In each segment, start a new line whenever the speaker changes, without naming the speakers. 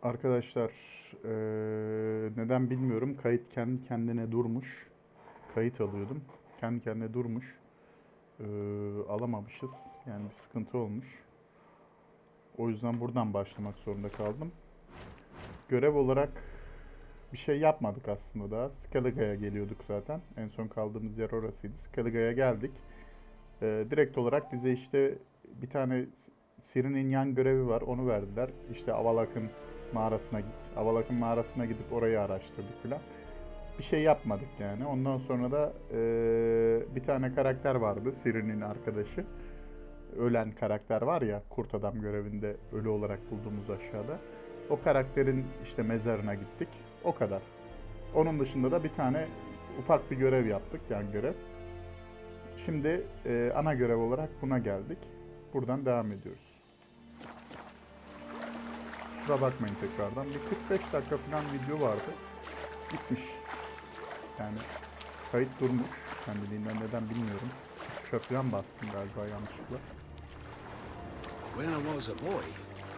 Arkadaşlar, neden bilmiyorum. Kayıt kendi kendine durmuş. Kayıt alıyordum. Kendi kendine durmuş. Alamamışız. Yani bir sıkıntı olmuş. O yüzden buradan başlamak zorunda kaldım. Görev olarak bir şey yapmadık aslında daha. Skelliga'ya geliyorduk zaten. En son kaldığımız yer orasıydı. Skelliga'ya geldik. Direkt olarak bize işte bir tane Ciri'nin yan görevi var. Onu verdiler. İşte Avalak'ın mağarasına git. Avalak'ın mağarasına gidip orayı araştırdık filan. Bir şey yapmadık yani. Ondan sonra da bir tane karakter vardı. Ciri'nin arkadaşı. Ölen karakter var ya, kurt adam görevinde ölü olarak bulduğumuz aşağıda. O karakterin işte mezarına gittik. O kadar. Onun dışında da bir tane ufak bir görev yaptık, yan görev. Şimdi ana görev olarak buna geldik. Buradan devam ediyoruz. Kusura bakmayın tekrardan. Bir 45 dakika falan video vardı. Gitmiş. Yani kayıt durmuş. Kendiliğinden neden bilmiyorum. Tuşa falan bastım galiba yanlışlıkla.
When I was a boy,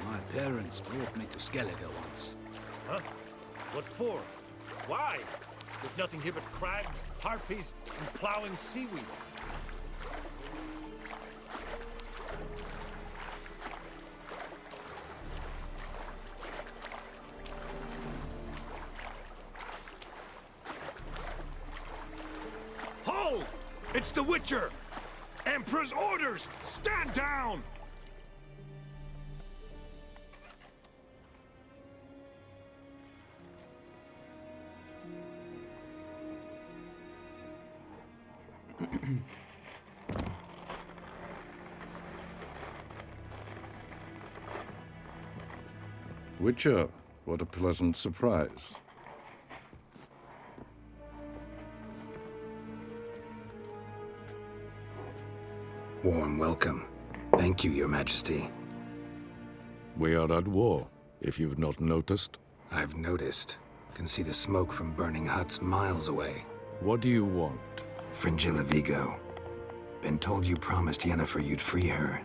my parents brought me to Skellige once.
Huh? What for? Why? There's nothing here but crags, harpies, and plowing seaweed. Hold! It's the Witcher! Emperor's orders! Stand down!
Witcher, what a pleasant surprise.
Warm welcome. Thank you, Your Majesty.
We are at war, if you've not noticed.
I've noticed. Can see the smoke from burning huts miles away.
What do you want?
Fringilla Vigo. Been told you promised Yennefer you'd free her.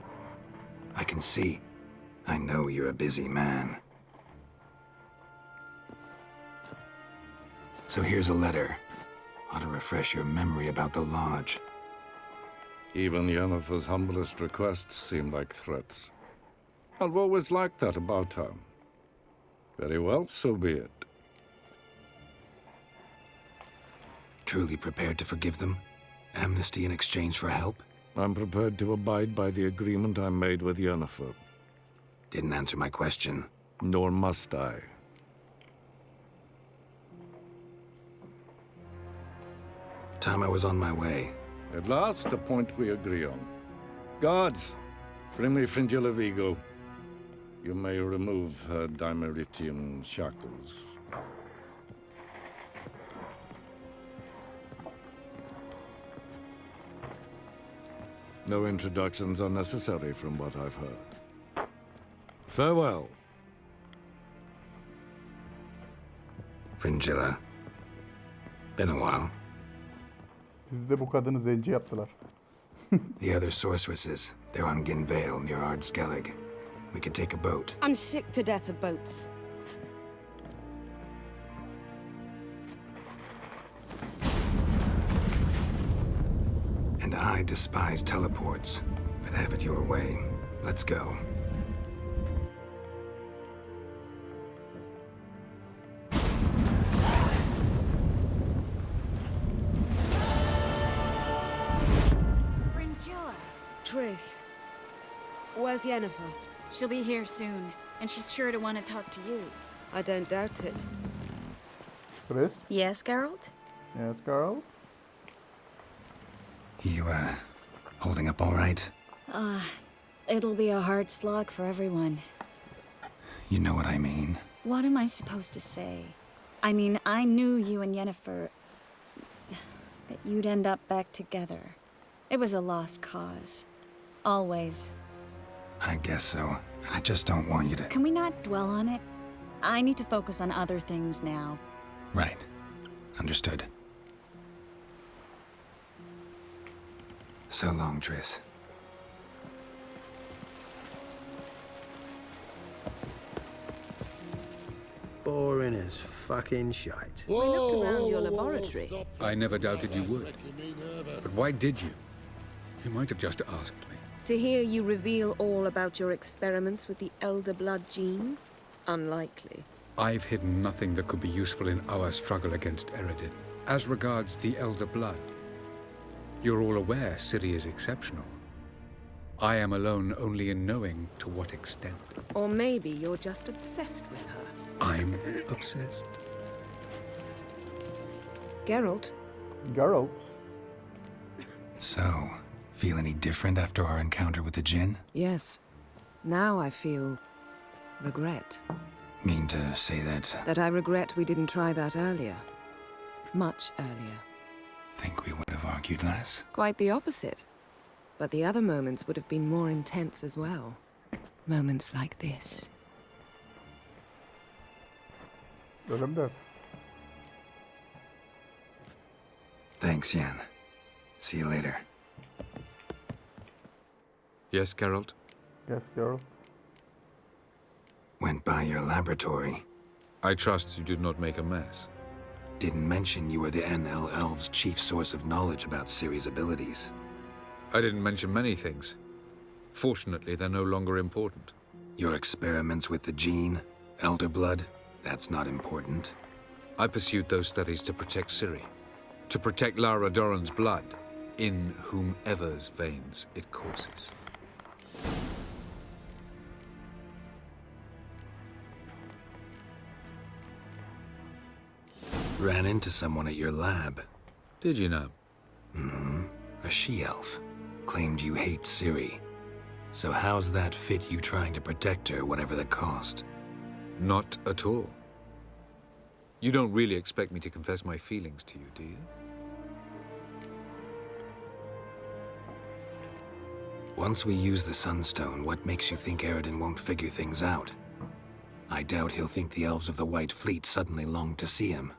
I can see. I know you're a busy man. So here's a letter. Ought to refresh your memory about the Lodge.
Even Yennefer's humblest requests seem like threats. I've always liked that about her. Very well, so be it.
Truly prepared to forgive them? Amnesty in exchange for help?
I'm prepared to abide by the agreement I made with Yennefer.
Didn't answer my question.
Nor must I.
Time I was on my way.
At last, a point we agree on. Guards, bring me Fringilla Vigo. You may remove her Dimeritian shackles. No introductions are necessary from what I've heard. Farewell.
Fringilla. Been a while.
Dizide bu kadını zenci yaptılar.
The other sorceresses, they're on Ginvale near Ard-Skellig. We could take a boat.
I'm sick to death of boats.
And I despise teleports, but have it your way. Let's go.
Fringilla.
Triss, where's Yennefer?
She'll be here soon, and she's sure to want to talk to you.
I don't doubt it.
Chris?
Yes, Geralt?
Yes, girl?
You, holding up all right?
It'll be a hard slog for everyone.
You know what I mean.
What am I supposed to say? I mean, I knew you and Yennefer... that you'd end up back together. It was a lost cause. Always.
I guess so. I just don't want you to...
Can we not dwell on it? I need to focus on other things now.
Right. Understood. So long, Triss.
boring as fucking shite.
We looked around your laboratory.
I never doubted you would. But why did you? You might have just asked me.
To hear you reveal all about your experiments with the Elder Blood gene? Unlikely.
I've hidden nothing that could be useful in our struggle against Eredin. As regards the Elder Blood, you're all aware Ciri is exceptional. I am alone only in knowing to what extent.
Or maybe you're just obsessed with her.
I'm obsessed.
Geralt,
Geralt.
So, feel any different after our encounter with the Jinn?
yes. Now I feel regret.
Mean to say that
That I regret we didn't try that earlier. Much earlier.
think we would have argued less?
Quite the opposite. But the other moments would have been more intense as well. Moments like this.
Öyle mi dersin?
Thanks, Yen. See you later.
Yes, Geralt?
Yes, Geralt.
Went by your laboratory.
I trust you did not make a mess.
Didn't mention you were the NL Elves' chief source of knowledge about Ciri's abilities.
I didn't mention many things. Fortunately, they're no longer important.
Your experiments with the gene, Elder Blood, that's not important.
I pursued those studies to protect Ciri. To protect Lara Doran's blood, in whomever's veins it courses.
Ran into someone at your lab.
Did you know?
A she-elf. Claimed you hate Ciri. So how's that fit you trying to protect her, whatever the cost?
Not at all. You don't really expect me to confess my feelings to you, do you?
Once we use the Sunstone, what makes you think Eredin won't figure things out? I doubt he'll think the Elves of the White Fleet suddenly long to see him.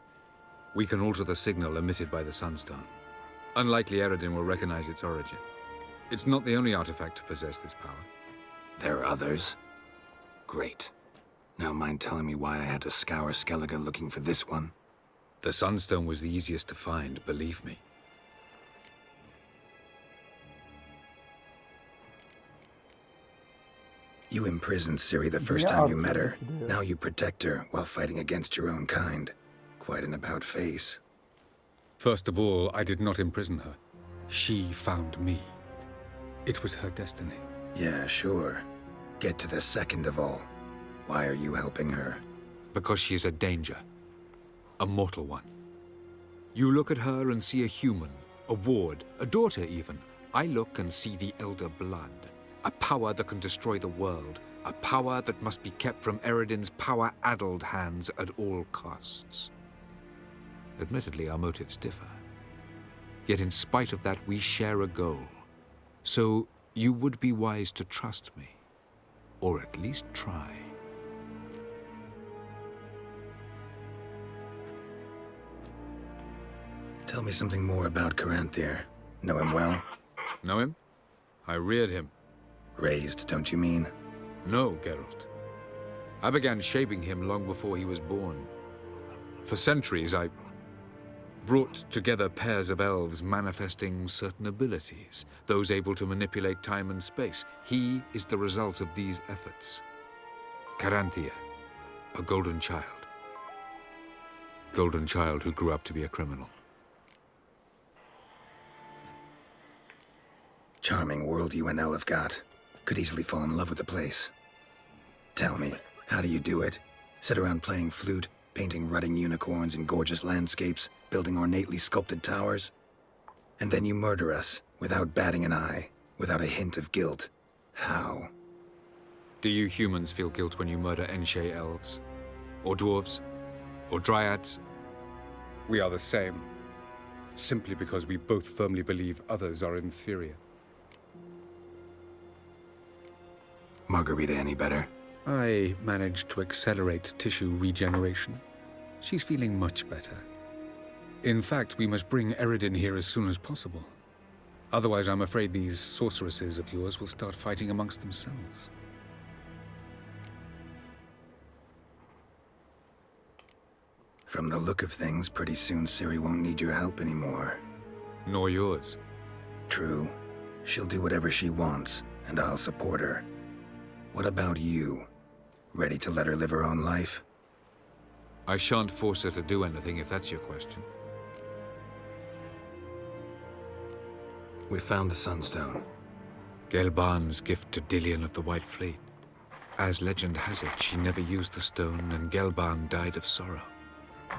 We can alter the signal emitted by the Sunstone. Unlikely Eredin will recognize its origin. It's not the only artifact to possess this power.
There are others? Great. Now mind telling me why I had to scour Skellige looking for this one?
The Sunstone was the easiest to find, believe me.
You imprisoned Ciri the first time you met her. Now you protect her while fighting against your own kind. Quite an about-face.
First of all, I did not imprison her. She found me. It was her destiny.
Yeah, sure. Get to the second of all. Why are you helping her?
Because she is a danger. A mortal one. You look at her and see a human, a ward, a daughter even. I look and see the Elder Blood. A power that can destroy the world. A power that must be kept from Eredin's power-addled hands at all costs. Admittedly, our motives differ. Yet in spite of that, we share a goal. So you would be wise to trust me. Or at least try.
Tell me something more about Caranthir. Know him well?
Know him? I reared him.
Raised, don't you mean?
No, Geralt. I began shaping him long before he was born. For centuries, I brought together pairs of elves manifesting certain abilities, those able to manipulate time and space. He is the result of these efforts. Caranthir, a golden child. Golden child who grew up to be a criminal.
Charming world you and El have got. Could easily fall in love with the place. Tell me, how do you do it? Sit around playing flute, painting rutting unicorns in gorgeous landscapes, building ornately sculpted towers? And then you murder us, without batting an eye, without a hint of guilt. How?
Do you humans feel guilt when you murder Enshe elves? Or dwarves? Or dryads? We are the same. Simply because we both firmly believe others are inferior.
Margarita any better?
I managed to accelerate tissue regeneration. She's feeling much better. In fact, we must bring Eredin here as soon as possible. Otherwise, I'm afraid these sorceresses of yours will start fighting amongst themselves.
From the look of things, pretty soon Ciri won't need your help anymore.
Nor yours.
True. She'll do whatever she wants, and I'll support her. What about you? Ready to let her live her own life?
I shan't force her to do anything if that's your question.
We found the Sunstone.
Gelban's gift to Dillion of the White Fleet. As legend has it, she never used the stone, and Gelban died of sorrow.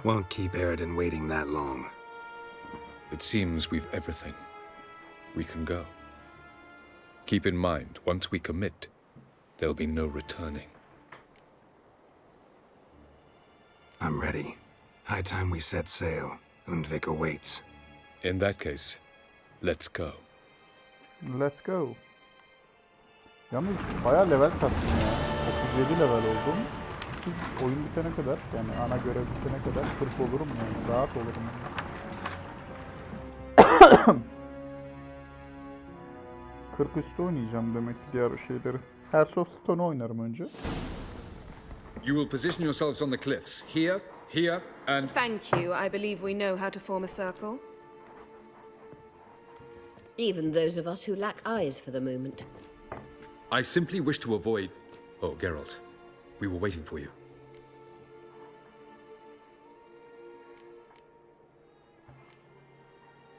Won't keep Eridan waiting that long.
It seems we've everything. We can go. Keep in mind, once we commit, there'll be no returning.
I'm ready. High time we set sail. Undvik awaits.
In that case, let's go.
Let's go. Yalnız bayağı level kastım ya. 37 level oldum. Oyun bitene kadar, yani ana görev bitene kadar 40 olurum yani. Rahat olurum yani. 40 üstü oynayacağım demek ki diğer şeyleri. Hearthstone'u oynarım önce.
You will position yourselves on the cliffs. Here, here, and...
Thank you. I believe we know how to form a circle.
Even those of us who lack eyes for the moment.
I simply wish to avoid... Oh, Geralt. We were waiting for you.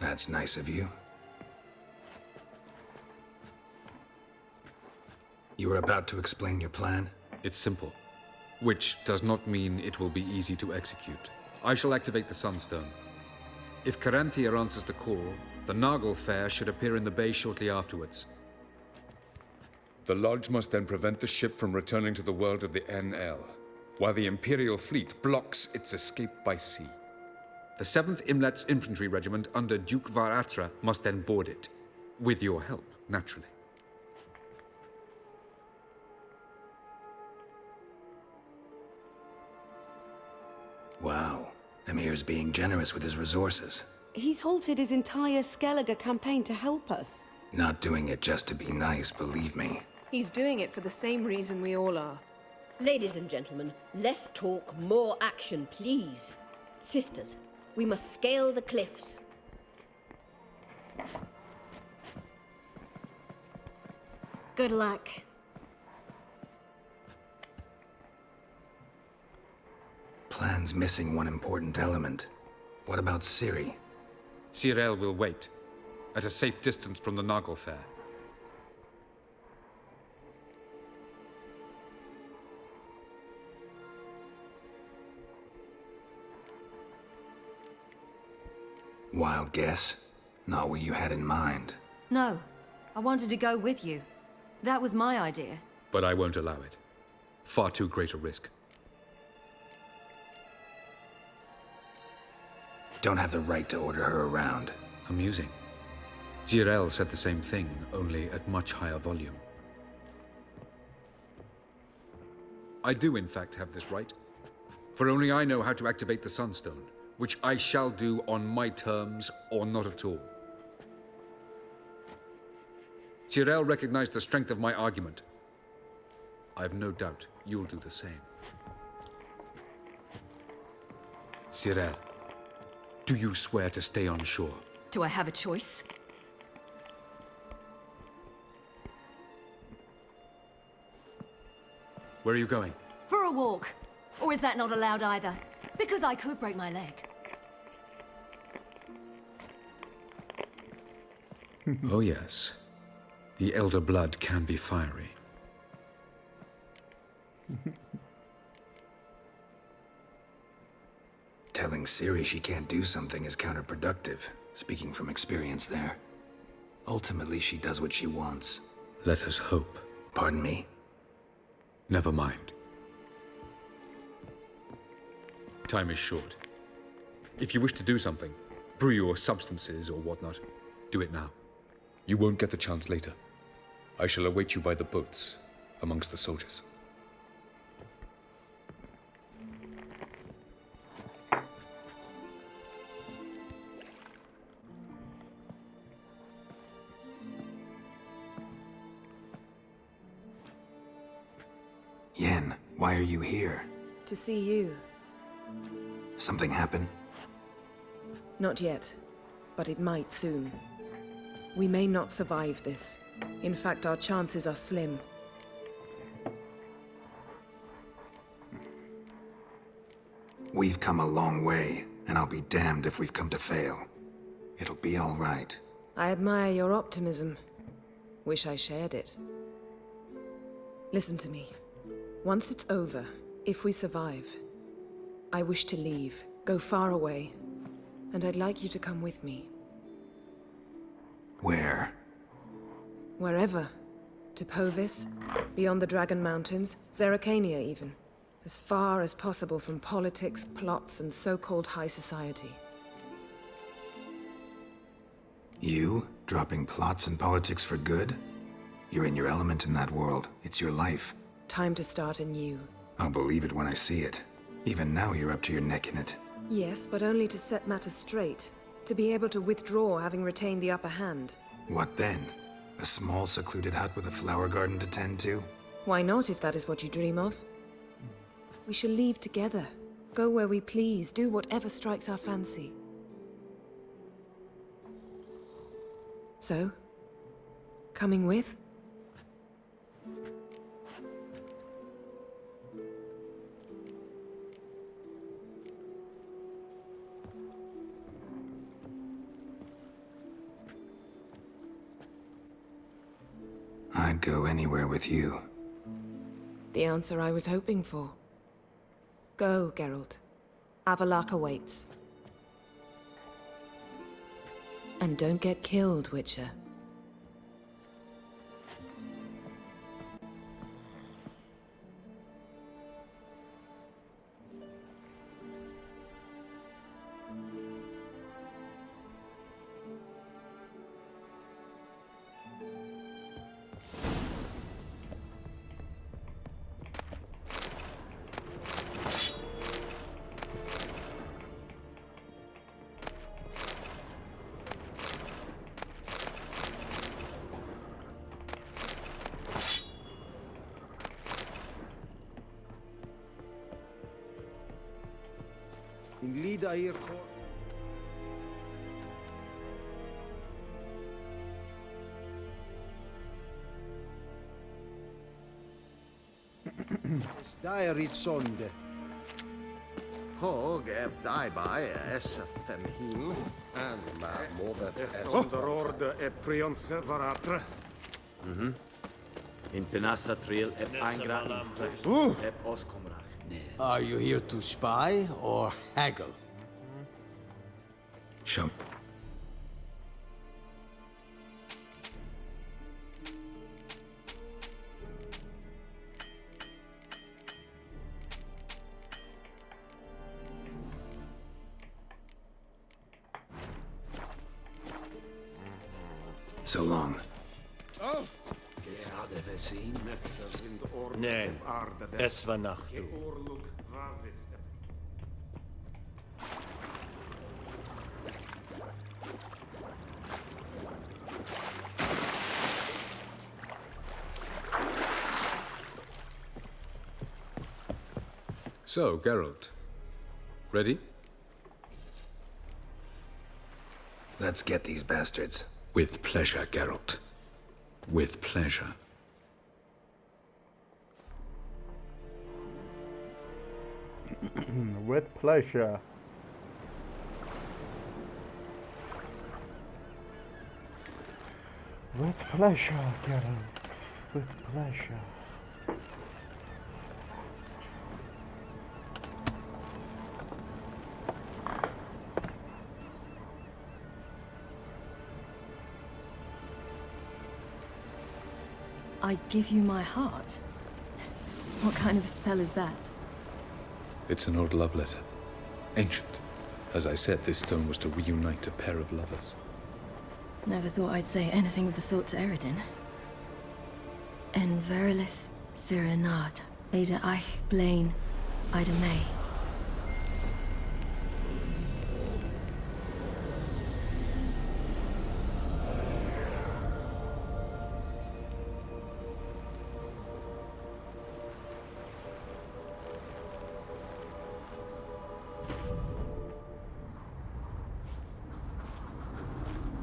That's nice of you. You were about to explain your plan?
It's simple. Which does not mean it will be easy to execute. I shall activate the Sunstone. If Caranthia answers the call, the Nargle Fair should appear in the bay shortly afterwards.
The Lodge must then prevent the ship from returning to the world of the NL, while the Imperial fleet blocks its escape by sea.
The 7th Imlet's infantry regiment under Duke Varatra must then board it. With your help, naturally.
Wow. Emir's being generous with his resources.
He's halted his entire Skellige campaign to help us.
Not doing it just to be nice, believe me.
He's doing it for the same reason we all are.
Ladies and gentlemen, less talk, more action, please. Sisters, we must scale the cliffs.
Good luck.
Plan's missing one important element. What about Ciri?
Cyril will wait, at a safe distance from the Nargle Fair.
Wild guess? Not what you had in mind.
No, I wanted to go with you. That was my idea.
But I won't allow it. Far too great a risk.
Don't have the right to order her around.
Amusing. Cyril said the same thing, only at much higher volume. I do, in fact, have this right. For only I know how to activate the Sunstone, which I shall do on my terms or not at all. Cyril recognized the strength of my argument. I've no doubt you'll do the same. Cyril, do you swear to stay on shore?
Do I have a choice?
Where are you going?
For a walk. Or is that not allowed either? Because I could break my leg.
Oh yes. The elder blood can be fiery.
Telling Ciri she can't do something is counterproductive, speaking from experience there. Ultimately, she does what she wants.
Let us hope.
Pardon me?
Never mind. Time is short. If you wish to do something, brew your substances or whatnot, do it now.
You won't get the chance later. I shall await you by the boats, amongst the soldiers.
Yen, why are you here?
To see you.
Something happen?
Not yet, but it might soon. We may not survive this. In fact, our chances are slim.
We've come a long way, and I'll be damned if we've come to fail. It'll be all right.
I admire your optimism. Wish I shared it. Listen to me. Once it's over, if we survive, I wish to leave, go far away, and I'd like you to come with me.
Where?
Wherever. To Povis, beyond the Dragon Mountains, Zeracania even. As far as possible from politics, plots, and so-called high society.
You? Dropping plots and politics for good? You're in your element in that world. It's your life.
Time to start anew.
I'll believe it when I see it. Even now you're up to your neck in it.
Yes, but only to set matters straight. To be able to withdraw having retained the upper hand.
What then? A small secluded hut with a flower garden to tend to?
Why not, if that is what you dream of? We shall leave together. Go where we please, do whatever strikes our fancy. So? Coming with?
I'd go anywhere with you.
The answer I was hoping for. Go, Geralt. Avalok awaits. And don't get killed, Witcher.
In Lida hier Diary sonde.
Hog eb daibai es femhim and ma movet
Es onderorde e prions varatra.
In Penassa Trail eb eingra eb oskomrach.
Are you here to spy or haggle?
Show. So long.
Oh! Nee, es war Nacht.
So, Geralt. Ready?
Let's get these bastards.
With pleasure, Geralt. With pleasure.
With pleasure. With pleasure, Geralt. With pleasure.
I give you my heart? What kind of spell is that?
It's an old love letter. Ancient. As I said, this stone was to reunite a pair of lovers.
Never thought I'd say anything of the sort to Eredin. En verilith serenad, Ada eich blaen, Ida May.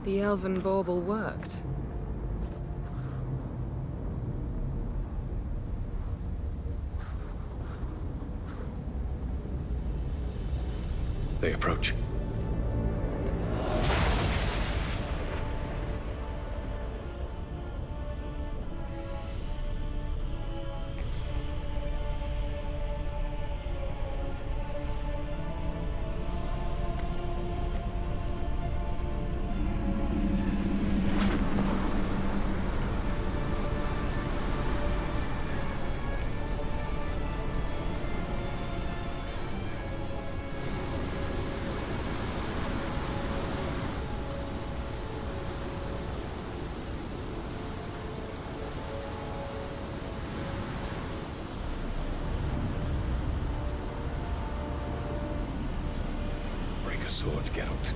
The elven bauble worked.
They approach. A sword, Geralt.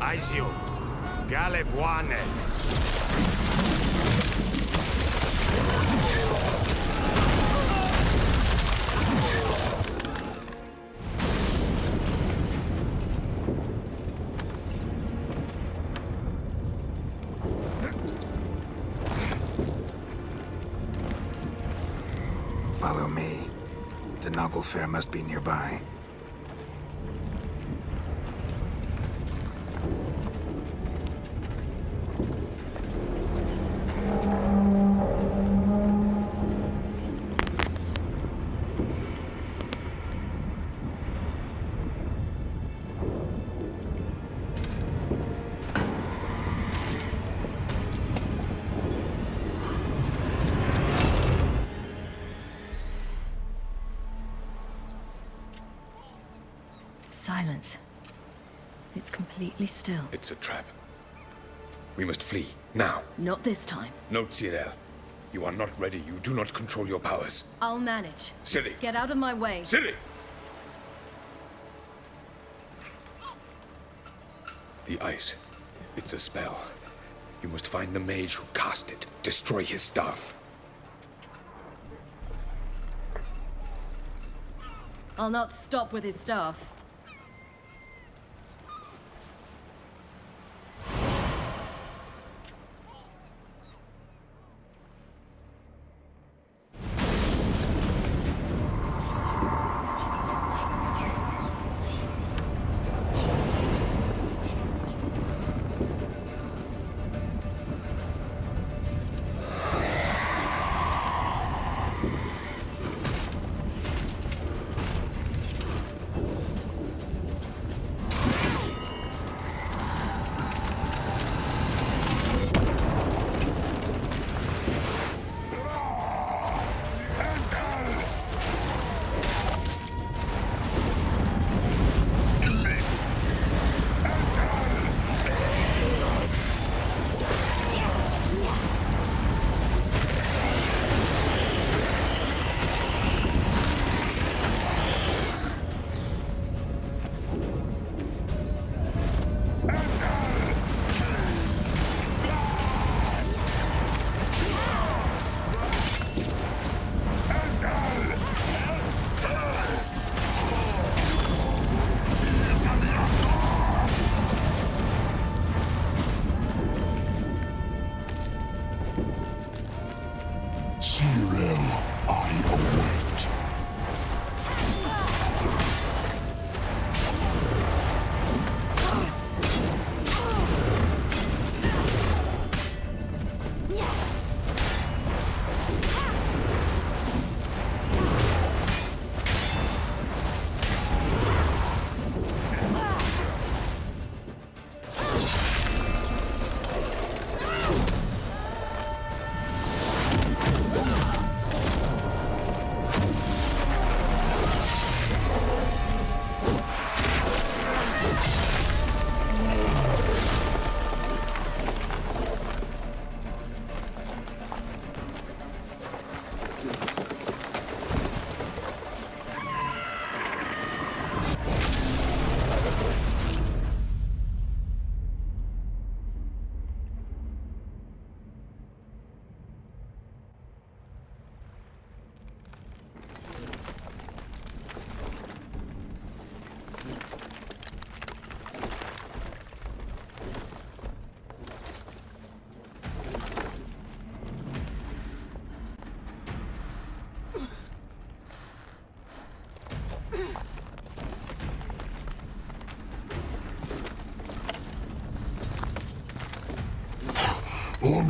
Aizio, Galevuanet.
Follow me. The Noggle Fair must be nearby.
Silence. It's completely still.
It's a trap. We must flee, now.
Not this time.
Note, Cyril. You are not ready. You do not control your powers.
I'll manage.
Ciri!
Get out of my way.
Ciri! The ice. It's a spell. You must find the mage who cast it. Destroy his staff.
I'll not stop with his staff.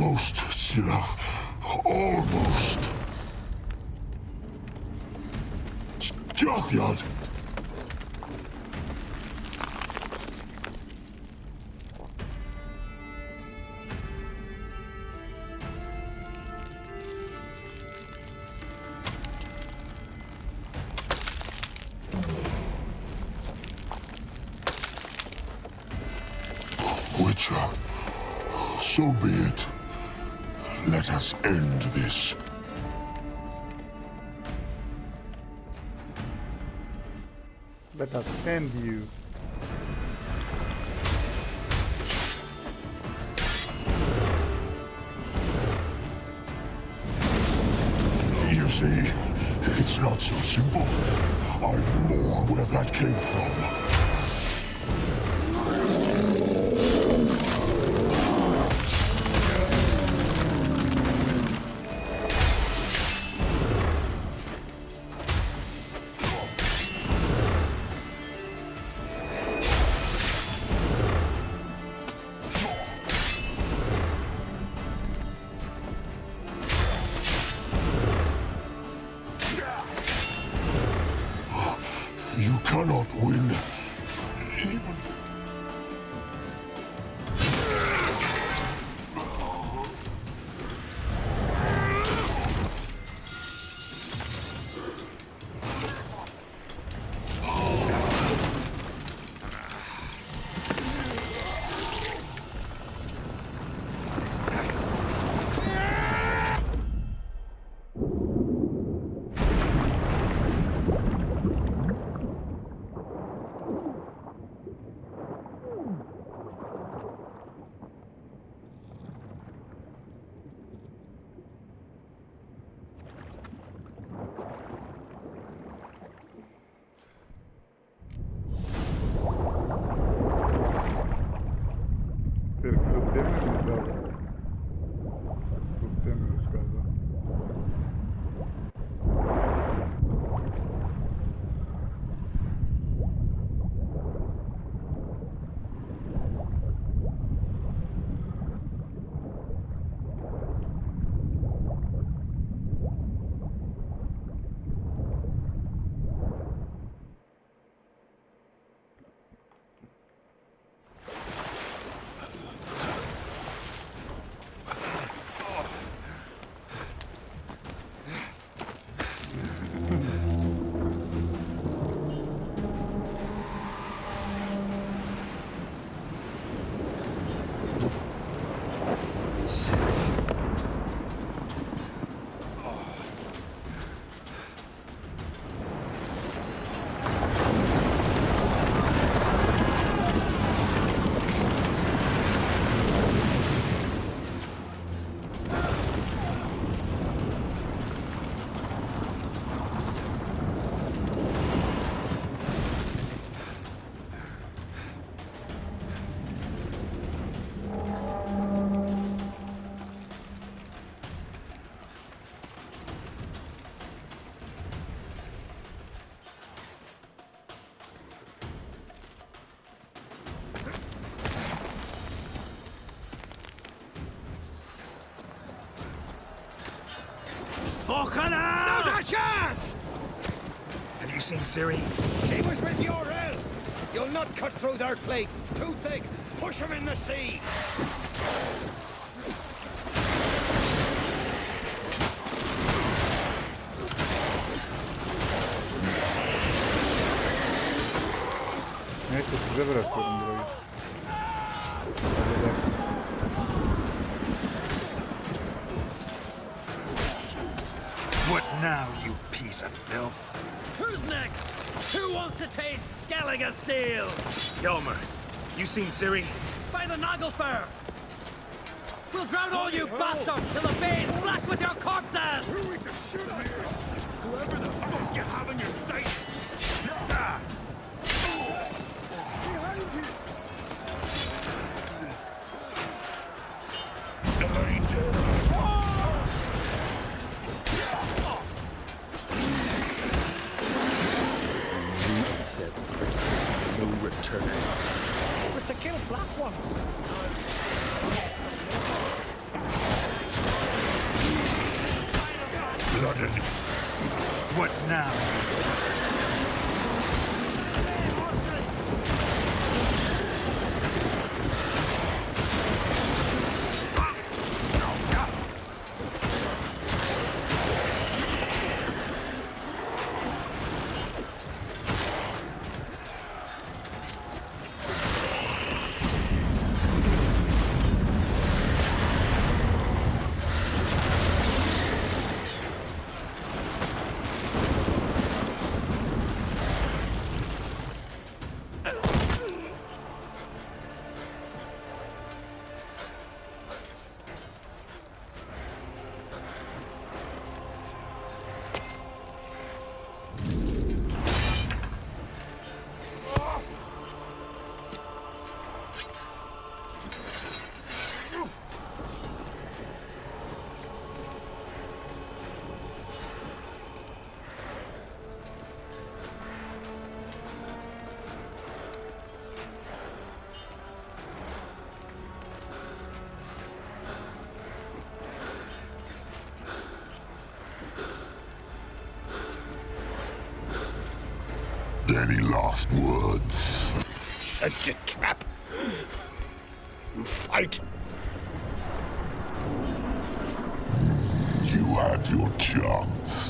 Almost, Silla. Almost. Jothyard. Witcher, so be it. Let us end this.
Let us end you.
You see, it's not so simple. I'm more where that came from. You cannot win. Even...
Herifi lootlayamıyor muyuz abi? Lootlayamıyoruz galiba.
Not a chance!
Have you seen Ciri?
She was with your elf! You'll not cut through their plate. Too thick. Push him in the sea.
Neyse size bırakıyorum burayı.
What now, you piece of filth?
Who's next? Who wants to taste Skellige steel?
Yelmer, you seen Ciri?
By the Nagelfur! We'll drown all you bastards till the bay's black with your corpses!
Who are we to shoot at? Whoever the fuck you have in your sights! Behind you!
Said no return.
Was to kill black ones. What now?
Any last words?
Shut your trap. Fight.
You had your chance.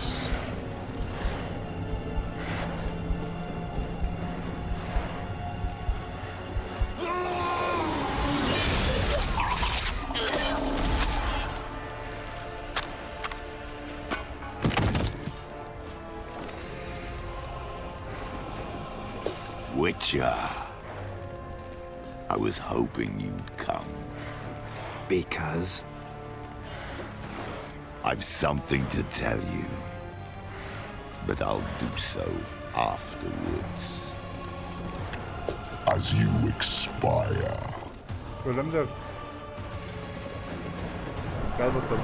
Witcher. I was hoping you'd come.
Because?
I've something to tell you. But I'll do so afterwards.
As you expire.
Öyle mi dersin? Gel bakalım.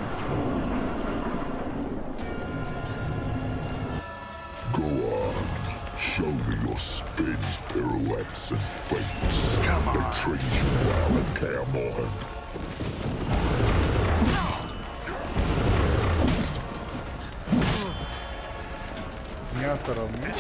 Go on. Show me your spins, pirouettes, and feints. Come on. They trained you well in Caermorhen.
Niye hasar almıyor?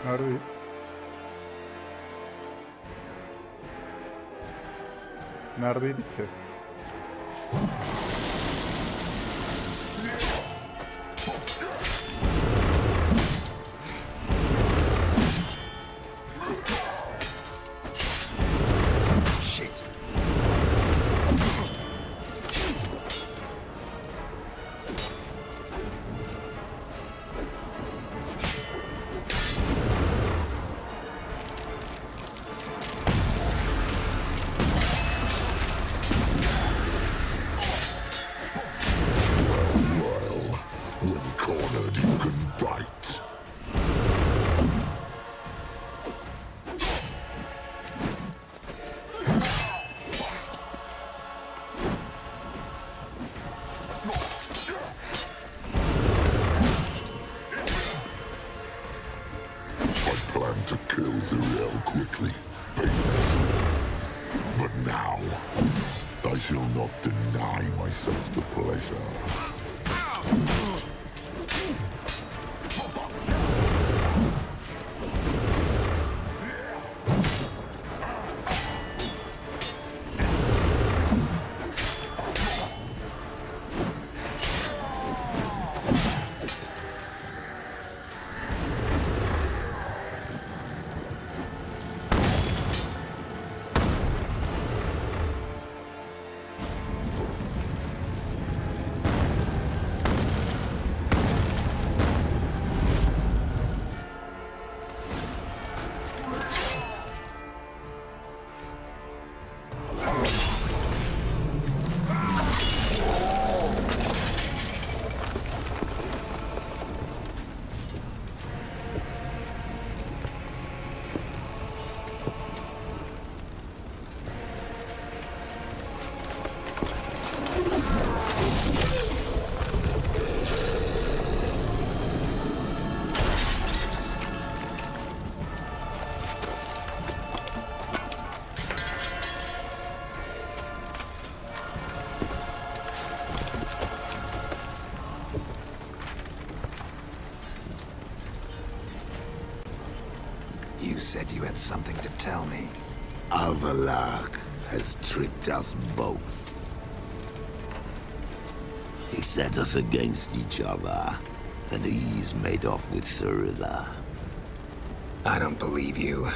Neredeyiz? Neredeydik ki?
To kill Zuriel quickly, painlessly. But now, I shall not deny myself the pleasure.
You said you had something to tell me.
Alvalark has tricked us both. He set us against each other, and he's made off with Cyrilla.
I don't believe you.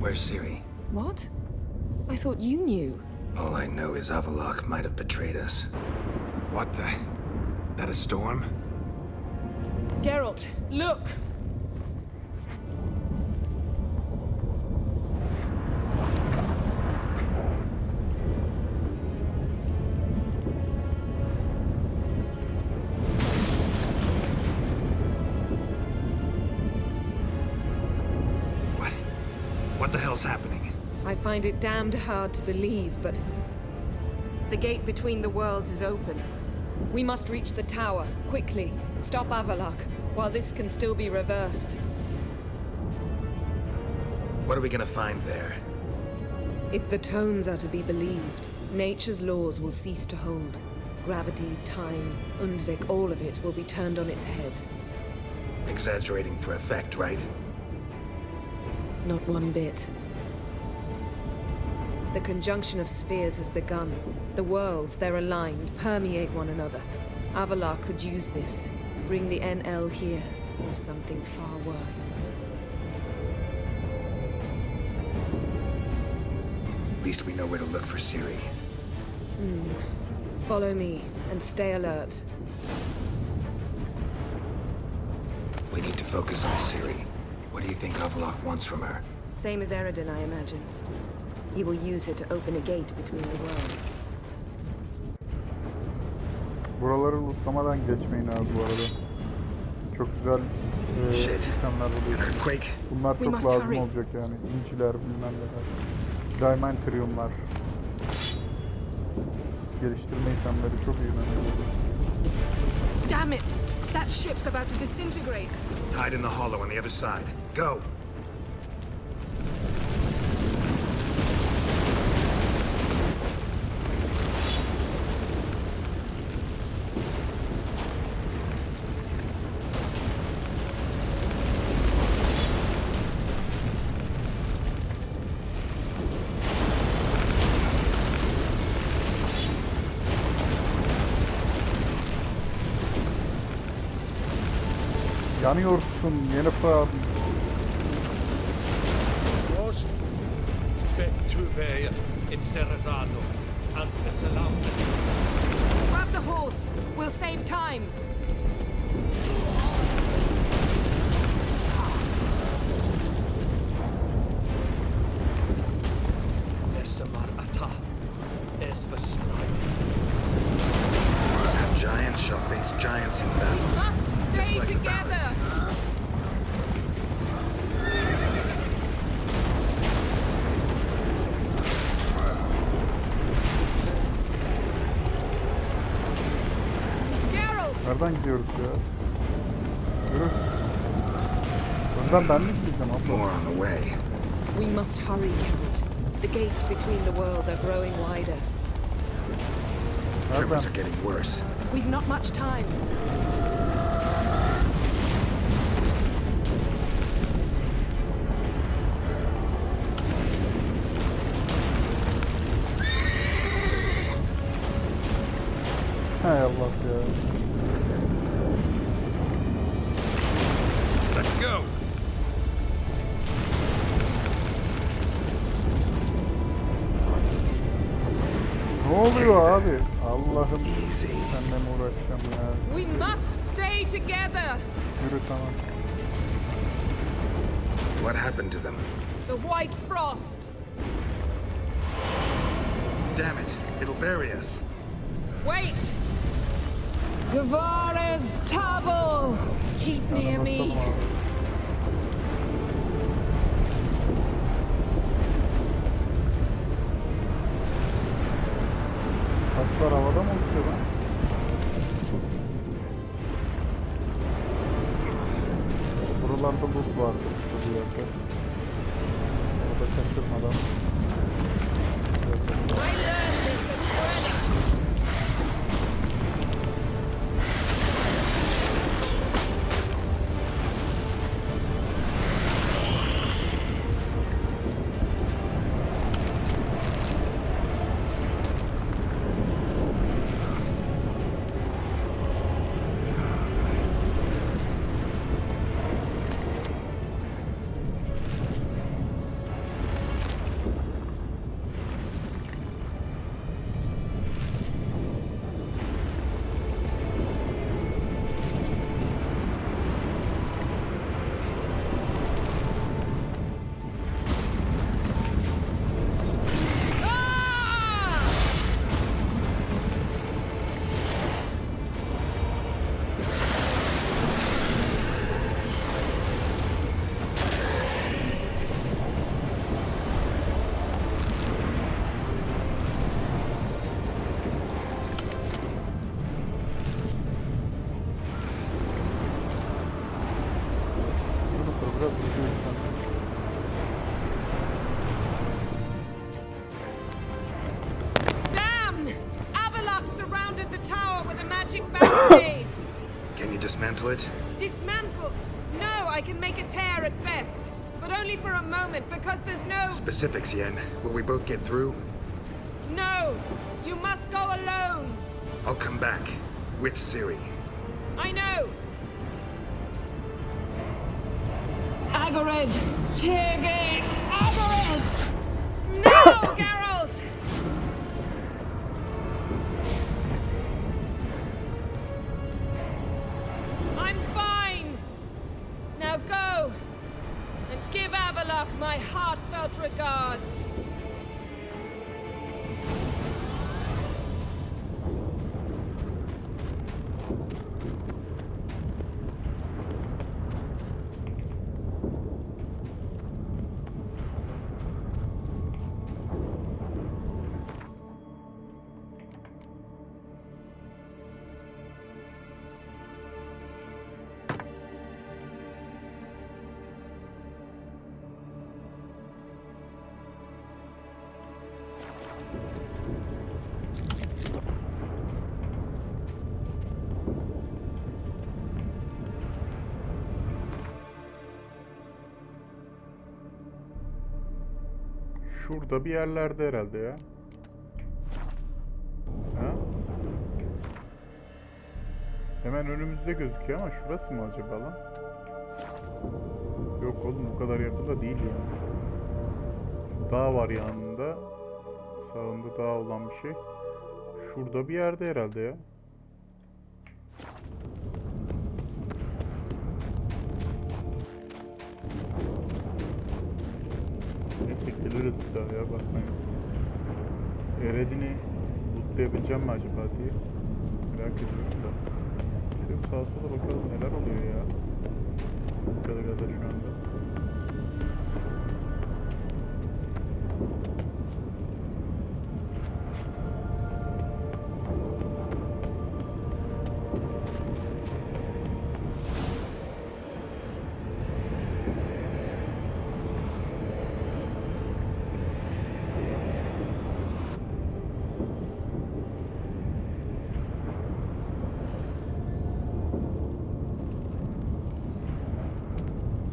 Where's Ciri?
What? I thought you knew.
All I know is Avallac'h might have betrayed us. What the? That a storm?
Geralt, look!
What the hell's happening?
I find it damned hard to believe, but the gate between the worlds is open. We must reach the tower, quickly. Stop Avallac'h, while this can still be reversed.
What are we gonna find there?
If the tomes are to be believed, nature's laws will cease to hold. Gravity, time, Undvik, all of it will be turned on its head.
Exaggerating for effect, right?
Not one bit. The conjunction of spheres has begun. The worlds, they're aligned, permeate one another. Avallac'h could use this, bring the NL here, or something far worse.
At least we know where to look for Ciri.
Follow me, and stay alert.
We need to focus on Ciri. What do you think Avallac'h wants from her?
Same as Eredin, I imagine. He will use her to open a gate between the worlds.
Buraları lootlamadan geçmeyin abi bu arada. Çok güzel itemler buluyorsunuz. Bunlar çok lazım olacak yani. İnciler, bilmem neler. Diamantriumlar. Geliştirme itemleri çok iyi bence.
Damn it! That ship's about to disintegrate!
Hide in the hollow on the other side. Go!
Yanıyorsun Yennefer.
Vos Tve Incerrado, Answer selamlar.
Grab the horse! We'll save time!
Nesamar Ata, Esvaspride.
Giants shall face giants in battle.
We must stay
like
together!
Nereden gidiyoruz ya? Yürü. Önden ben mi gideceğim abla?
More on the way.
We must hurry, Geralt. The gates between the worlds are growing wider.
Tremors are getting worse.
We've not much time.
Hay Allah ya.
Let's go!
Ne oluyor abi? Allah'ım. Seninle mi uğraşacağım ya?
We must stay together!
Yürü tamam.
What happened to them?
The White Frost!
Damn it! It'll They'll bury us.
Wait! Gavares Tabo! Keep near me.
Taşlar havada mı uçuyor lan? Buralarda loot vardı işte bir yerde. Orada kaçırmadan.
I learned this at Krennic. Damn! Avalok surrounded the tower with a magic barricade.
Can you dismantle it?
Dismantle? No, I can make a tear at best. But only for a moment, because there's no...
Specifics, Yen. Will we both get through?
No! You must go alone!
I'll come back. With Ciri.
I know!
Agarid! Tige! Agarid!
No, Geralt! I'm fine! Now go! And give Avalok my heartfelt regards!
Şurada bir yerlerde herhalde ya. Ha? Hemen önümüzde gözüküyor ama şurası mı acaba lan? Yok oğlum, o kadar yakında değil yani. Dağ var yanında. Sağında dağ olan bir şey. Şurada bir yerde herhalde ya. Neyse geliriz bir daha ya, bakmayın. Eredin'i lootlayabileceğim mi acaba diye merak ediyorum da. Şöyle sağa sola bakalım neler oluyor ya. Skalaga'da şu anda.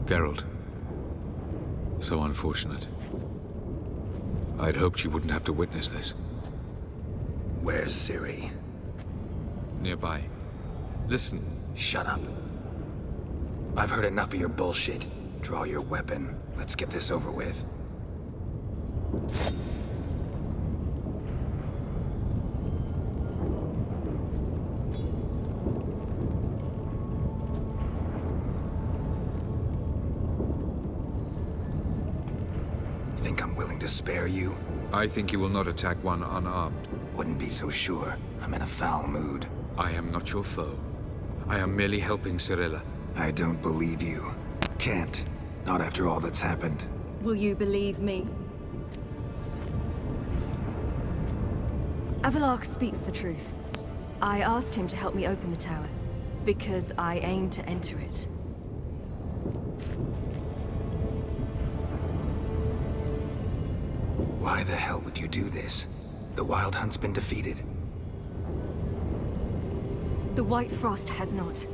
Geralt. So unfortunate. I'd hoped you wouldn't have to witness this.
Where's Ciri?
Nearby. Listen.
Shut up. I've heard enough of your bullshit. Draw your weapon. Let's get this over with. Think I'm willing to spare you?
I think you will not attack one unarmed.
Wouldn't be so sure. I'm in a foul mood.
I am not your foe. I am merely helping Cyrilla.
I don't believe you. Can't. Not after all that's happened.
Will you believe me? Avalark speaks the truth. I asked him to help me open the tower, because I aim to enter it.
Why the hell would you do this? The Wild Hunt's been defeated.
The White Frost has not.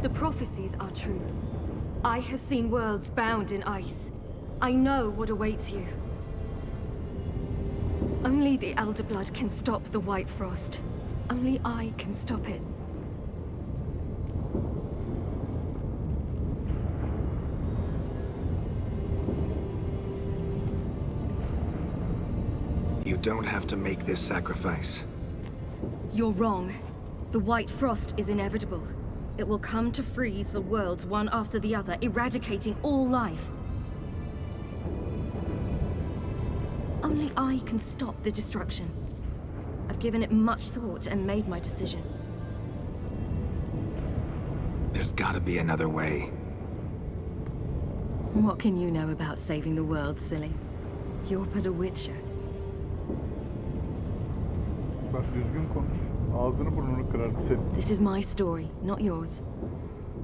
The prophecies are true. I have seen worlds bound in ice. I know what awaits you. Only the Elder Blood can stop the White Frost. Only I can stop it.
You don't have to make this sacrifice.
You're wrong. The White Frost is inevitable. It will come to freeze the worlds one after the other, eradicating all life. Only I can stop the destruction. I've given it much thought and made my decision.
There's gotta be another way.
What can you know about saving the world, silly? You're but a witcher.
Bak düzgün konuş. Ağzını burnunu kırarım senin.
This is my story, not yours.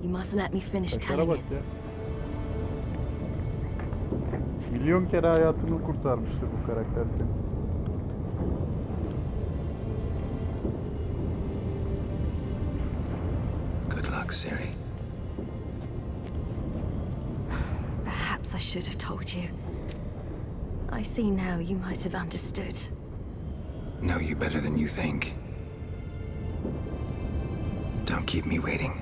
You must let me finish telling
bak
it.
ya. Milyon kere hayatını kurtarmıştır bu karakter senin.
Good luck, Ciri.
Perhaps I should have told you. I see now you might have understood.
Know you better than you think. Don't keep me waiting.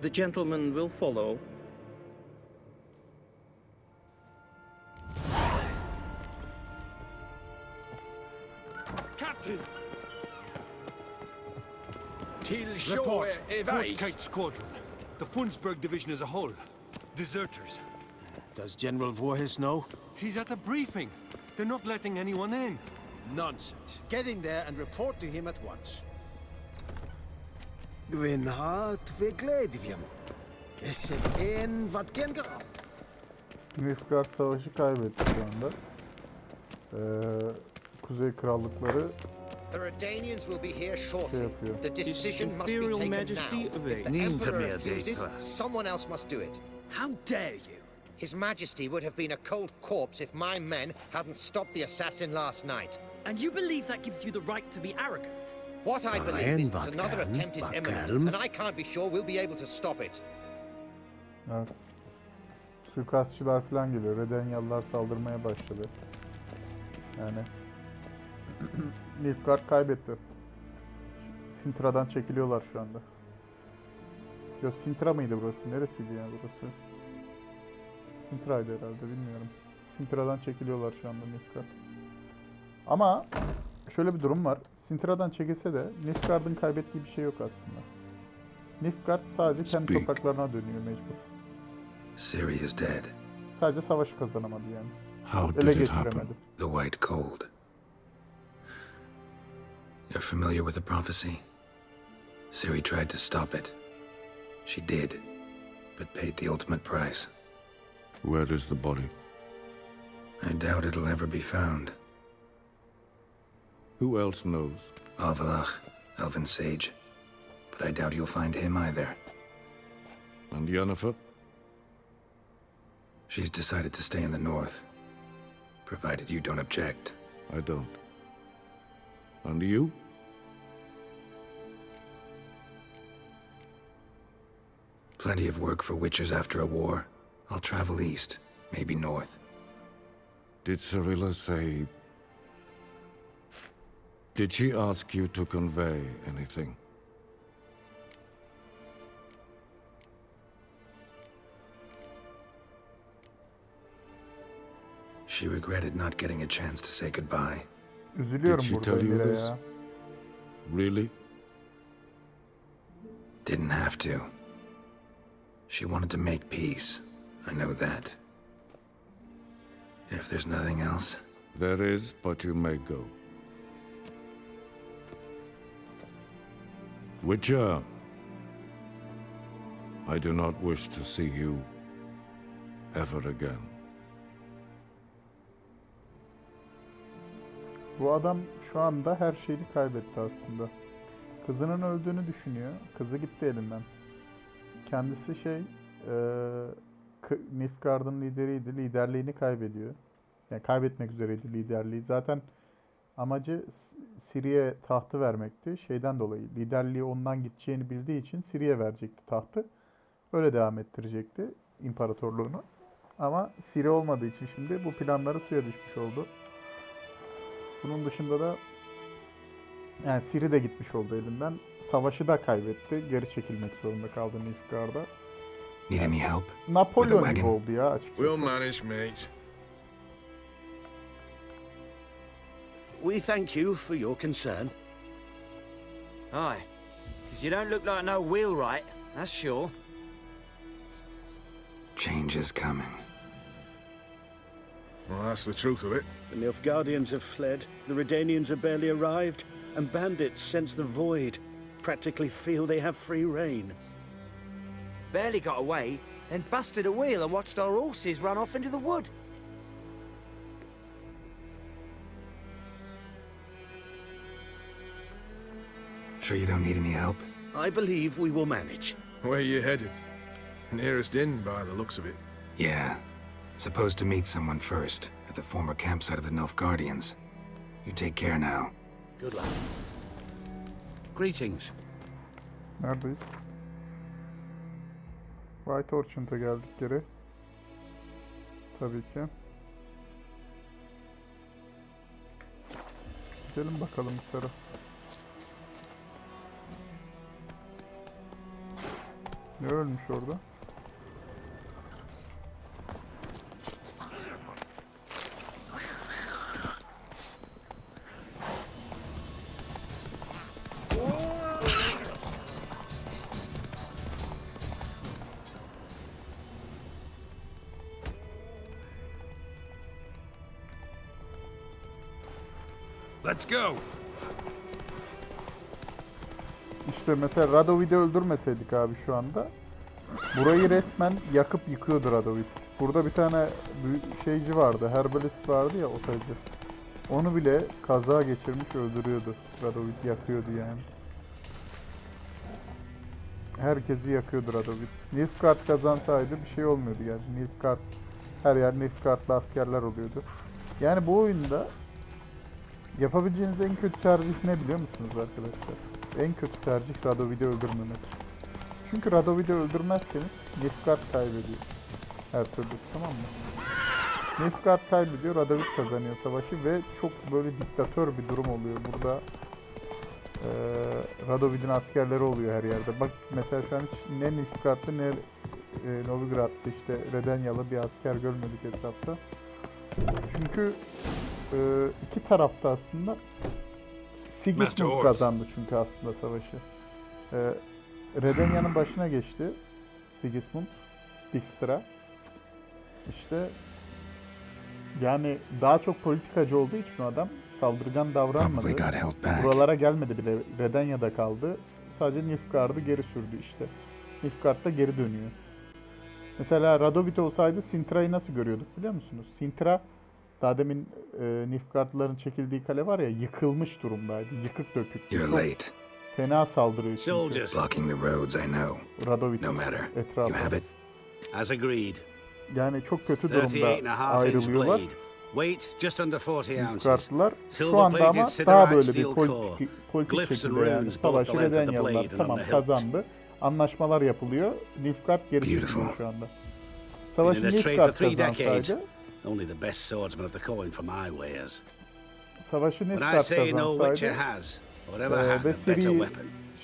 The gentleman will follow.
Captain!
Till
Report.
shore, evade.
Kite Squadron. The Funsberg Division as a whole. Deserters.
Does General Voorhis know?
He's at a briefing. They're not letting anyone in.
Nonsense. Get in there and report to him at once. Gwenhard Vegledvium. Eset en wat gengar.
Nilfgaard savaşı kaybetti şu anda. Kuzey Krallıkları
The Redanians will be here shortly.
yapıyor.
The decision must be
Imperial
taken
Majesty
now.
of
If the
Age.
Emperor refuses, someone else must do it.
How dare you?
His Majesty would have been a cold corpse if my men hadn't stopped the assassin last night.
And you believe that gives you the right to be arrogant?
What I believe is that another
bakalım,
attempt is imminent,
bakalım.
and I can't be sure we'll be able to stop it.
Evet. Suikastçılar falan geliyor. Redanyalılar saldırmaya başladı. Yani Nilfgaard kaybetti. Sintra'dan çekiliyorlar şu anda. Yok, Sintra mıydı burası? Neresiydi yani burası? Sintra'ydı herhalde, bilmiyorum. Sintra'dan çekiliyorlar şu anda Nilfgaard. Ama şöyle bir durum var. Sintra'dan çekilse de Nilfgaard'ın kaybettiği bir şey yok aslında. Nilfgaard sadece kendi topraklarına dönüyor mecbur.
Ciri is dead.
Sadece savaşı kazanamadı yani.
How
Ele
did it happen?
geçiremedi.
The White Cold. You're familiar with the prophecy? Ciri tried to stop it. She did, but paid the ultimate price.
Where is the body?
I doubt it'll ever be found.
Who else knows?
Avalach, Elven Sage. But I doubt you'll find him either.
And Yennefer?
She's decided to stay in the north, provided you don't object.
I don't. And you?
Plenty of work for witchers after a war. I'll travel east, maybe north.
Did Cirilla say... Did she ask you to convey anything?
She regretted not getting a chance to say goodbye.
Üzülüyorum
Did she
burada
tell you
Emir'e
this?
ya.
Really?
Didn't have to. She wanted to make peace. I know that. If there's nothing else...
There is, but you may go. Witcher, I do not wish to see you ever again.
Bu adam şu anda her şeyini kaybetti aslında. Kızının öldüğünü düşünüyor. Kızı gitti elinden. Kendisi Nilfgaard'ın lideriydi. Liderliğini kaybediyor. Yani kaybetmek üzereydi liderliği. Zaten amacı Ciri'ye tahtı vermekti. Şeyden dolayı liderliği ondan gideceğini bildiği için Ciri'ye verecekti tahtı. Öyle devam ettirecekti imparatorluğunu. Ama Ciri olmadığı için şimdi bu planları suya düşmüş oldu. Bunun dışında da yani Ciri de gitmiş oldu elinden. Savaşı da kaybetti. Geri çekilmek zorunda kaldı Nilfgaard'a.
Need any help?
Napolyon gibi oldu ya açıkçası.
We'll manage, mates.
We thank you for your concern.
Aye, because you don't look like no wheelwright, that's sure.
Change is coming.
Well, that's the truth of it.
The Nilfgaardians have fled, the Redanians have barely arrived, and bandits sense the void, practically feel they have free reign.
Barely got away, then busted a wheel and watched our horses run off into the wood.
Sure you don't need any help?
I believe we will manage.
Where you headed? Nearest inn, by the looks of it.
Yeah. Supposed to meet someone first, at the former campsite of the Nilfgaardians. You take care now.
Good luck. Greetings.
Neredeyiz? White Orchard'a geldik geri. Tabii ki. Gidelim bakalım bu sıra. Ne ölmüş orada?
Let's go.
İşte mesela Radovid'i öldürmeseydik abi şu anda burayı resmen yakıp yıkıyordu Radovid. Burada bir tane şeyci vardı, herbalist vardı ya, otacı. Onu bile kaza geçirmiş öldürüyordu. Radovid yakıyordu yani. Herkesi yakıyordu Radovid. Nilfgaard kazansaydı bir şey olmuyordu yani. Nilfgaard, her yer Nilfgaard'lı askerler oluyordu. Yani bu oyunda yapabileceğiniz en kötü tercih ne biliyor musunuz arkadaşlar? En kötü tercih Radovid'i öldürmemek. Çünkü Radovid'i öldürmezseniz Nilfgaard kaybediyor. Her türlü, tamam mı? Nilfgaard kaybediyor, Radovid kazanıyor savaşı ve çok böyle diktatör bir durum oluyor. Burada Radovid'in askerleri oluyor her yerde. Bak mesela şu an hiç ne Nilfgaard'lı ne Novigrad'lı, işte Redenyalı bir asker görmedik etrafta. Çünkü iki tarafta aslında Sigismund kazandı çünkü aslında savaşı. Redenya'nın başına geçti Sigismund, Dijkstra. İşte yani daha çok politikacı olduğu için o adam saldırgan davranmadı. Buralara gelmedi bile. Redanya'da kaldı. Sadece Nilfgaard'ı geri sürdü işte. Nilfgaard da geri dönüyor. Mesela Radovid olsaydı Sintra'yı nasıl görüyorduk biliyor musunuz? Sintra daha demin Nilfgaardlıların çekildiği kale var ya, yıkılmış durumdaydı. Yıkık dökük. Fena saldırıyor çünkü. Radovid etrafı.
As agreed.
Yani çok kötü durumda ayrılıyorlar.
Weight just under 40 ounces.
Nilfgaardlılar şu anda ama daha böyle bir politik şekilde yani savaşı Redenyalılar tamam kazandı. Anlaşmalar yapılıyor. Nilfgaard geri çekiliyor şu anda. Savaşı Nilfgaard kazansaydı,
only the best swordsman of the coin for my wares.
Savaşı Nilfgaard kazansaydı ve Ciri'yi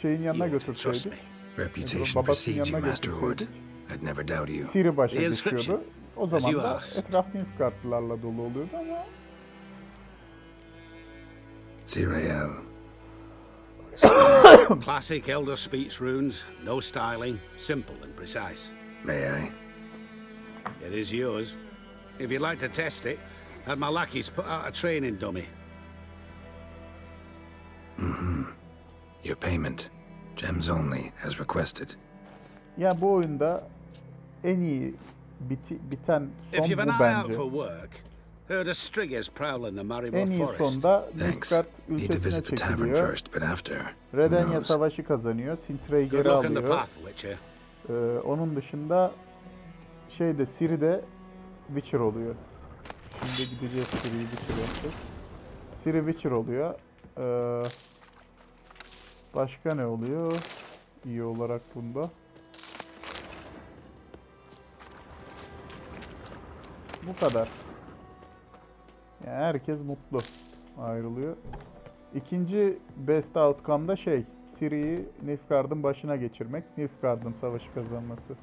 şeyin yanına götürseydik, babasının yanına götürseydik, Ciri başa düşüyordu. O zaman da etraf Nilfgaardlılarla dolu oluyordu ama...
Zirael.
Classic Elder Speech runes, no styling, simple and precise.
May I?
It is yours. If you'd like to test it, have my lackeys put out a training dummy.
Your payment. Gems only, as requested.
Ya bu oyunda en iyi biten son bu bence. En iyi sonda Nilfgaard ülkesine çekiliyor. Redenya savaşı kazanıyor. Sintra'yı geri alıyor. Onun dışında şeyde Ciri'de Witcher oluyor. Şimdi gideceğiz Ciri'yi Witcher yapacağız. Ciri Witcher oluyor. Başka ne oluyor? İyi olarak bunda. Bu kadar. Yani herkes mutlu ayrılıyor. İkinci best outcome'da Ciri'yi Nilfgaard'ın başına geçirmek. Nilfgaard'ın savaşı kazanması.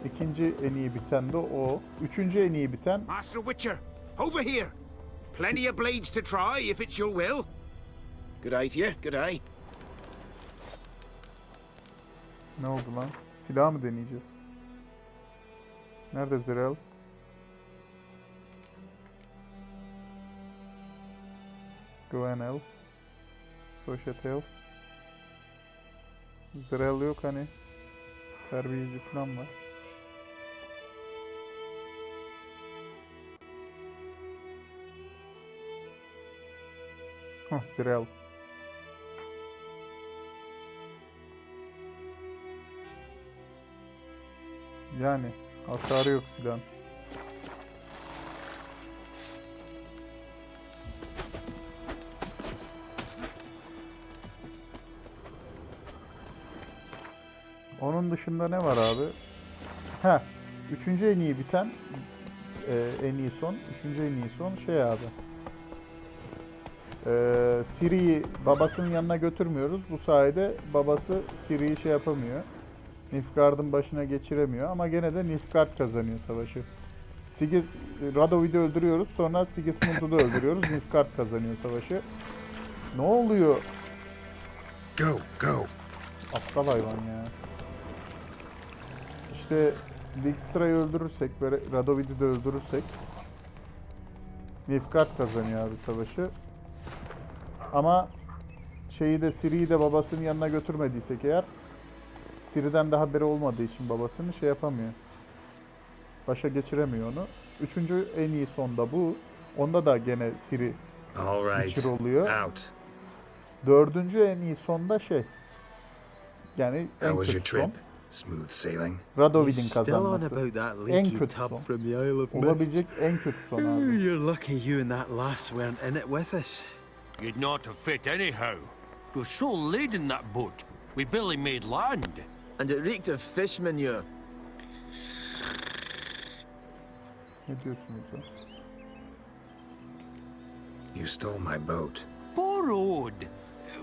İkinci en iyi biten de o. Üçüncü en iyi biten...
Master Witcher, over here. Plenty of blades to try if it's your will. Good eye to you, good eye.
Ne oldu lan? Silah mı deneyeceğiz? Nerede Zirael? Gwenel. Soşetel. Zirael yok hani. Terbiyeci falan var. Hah, Zirael. Yani hasarı yok silahın. Onun dışında ne var abi? Ha, üçüncü en iyi biten, en iyi son, üçüncü en iyi son abi. Ciri'yi babasının yanına götürmüyoruz. Bu sayede babası Ciri'yi yapamıyor. Nilfgaard'ın başına geçiremiyor ama gene de Nilfgaard kazanıyor savaşı. Radovid'i öldürüyoruz, sonra Sigismund'u da öldürüyoruz. Nilfgaard kazanıyor savaşı. Ne oluyor?
Go.
Aptal hayvan ya. İşte Dijkstra'yı öldürürsek ve Radovid'i de öldürürsek Nilfgaard kazanıyor abi savaşı. Ama Ciri'yi de babasının yanına götürmediysek eğer, Ciri'den de haberi olmadığı için babasını şey yapamıyor. Başa geçiremiyor onu. Üçüncü en iyi sonda bu. Onda da gene Ciri Witcher oluyor. Dördüncü en iyi sonda şey. Yani en kötü son.
Smooth sailing.
Radovid'in kazanması. En kötü son. Olabilecek en kötü son abi.
You're lucky you and that lass weren't in it with us.
You'd not have fit anyhow. You're so laden that boat, we barely made land.
And it reeked of fish manure.
Ne diyorsunuz ya?
You stole my boat.
Borrowed.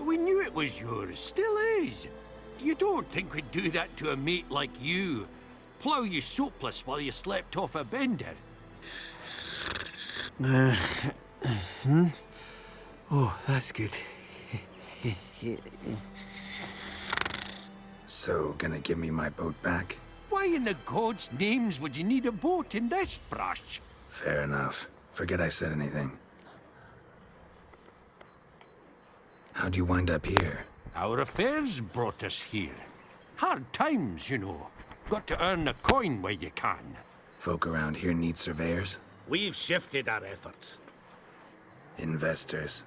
We knew it was yours, still is. You don't think we'd do that to a mate like you? Plough you soapless while you slept off a bender?
Oh, that's good.
So, gonna give me my boat back?
Why in the gods' names would you need a boat in this brush?
Fair enough. Forget I said anything. How'd you wind up here?
Our affairs brought us here. Hard times, you know. Got to earn a coin where you can.
Folk around here need surveyors?
We've shifted our efforts.
Investors.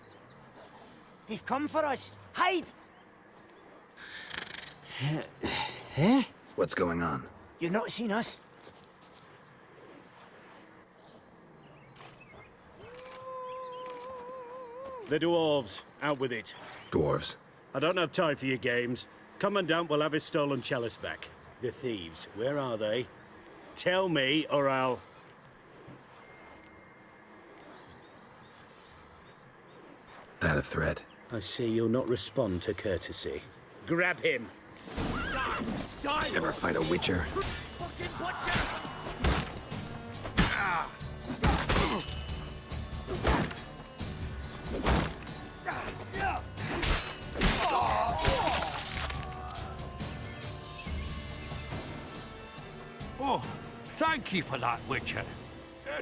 They've come for us. Hide!
What's going on?
You've not seen us?
The dwarves. Out with it.
Dwarves.
I don't have time for your games. Commandant will have his stolen chalice back. The thieves, where are they? Tell me, or I'll...
That a threat?
I see you'll not respond to courtesy. Grab him!
Die!
Never fight a witcher.
Fucking butcher! Oh, thank you for that, Witcher.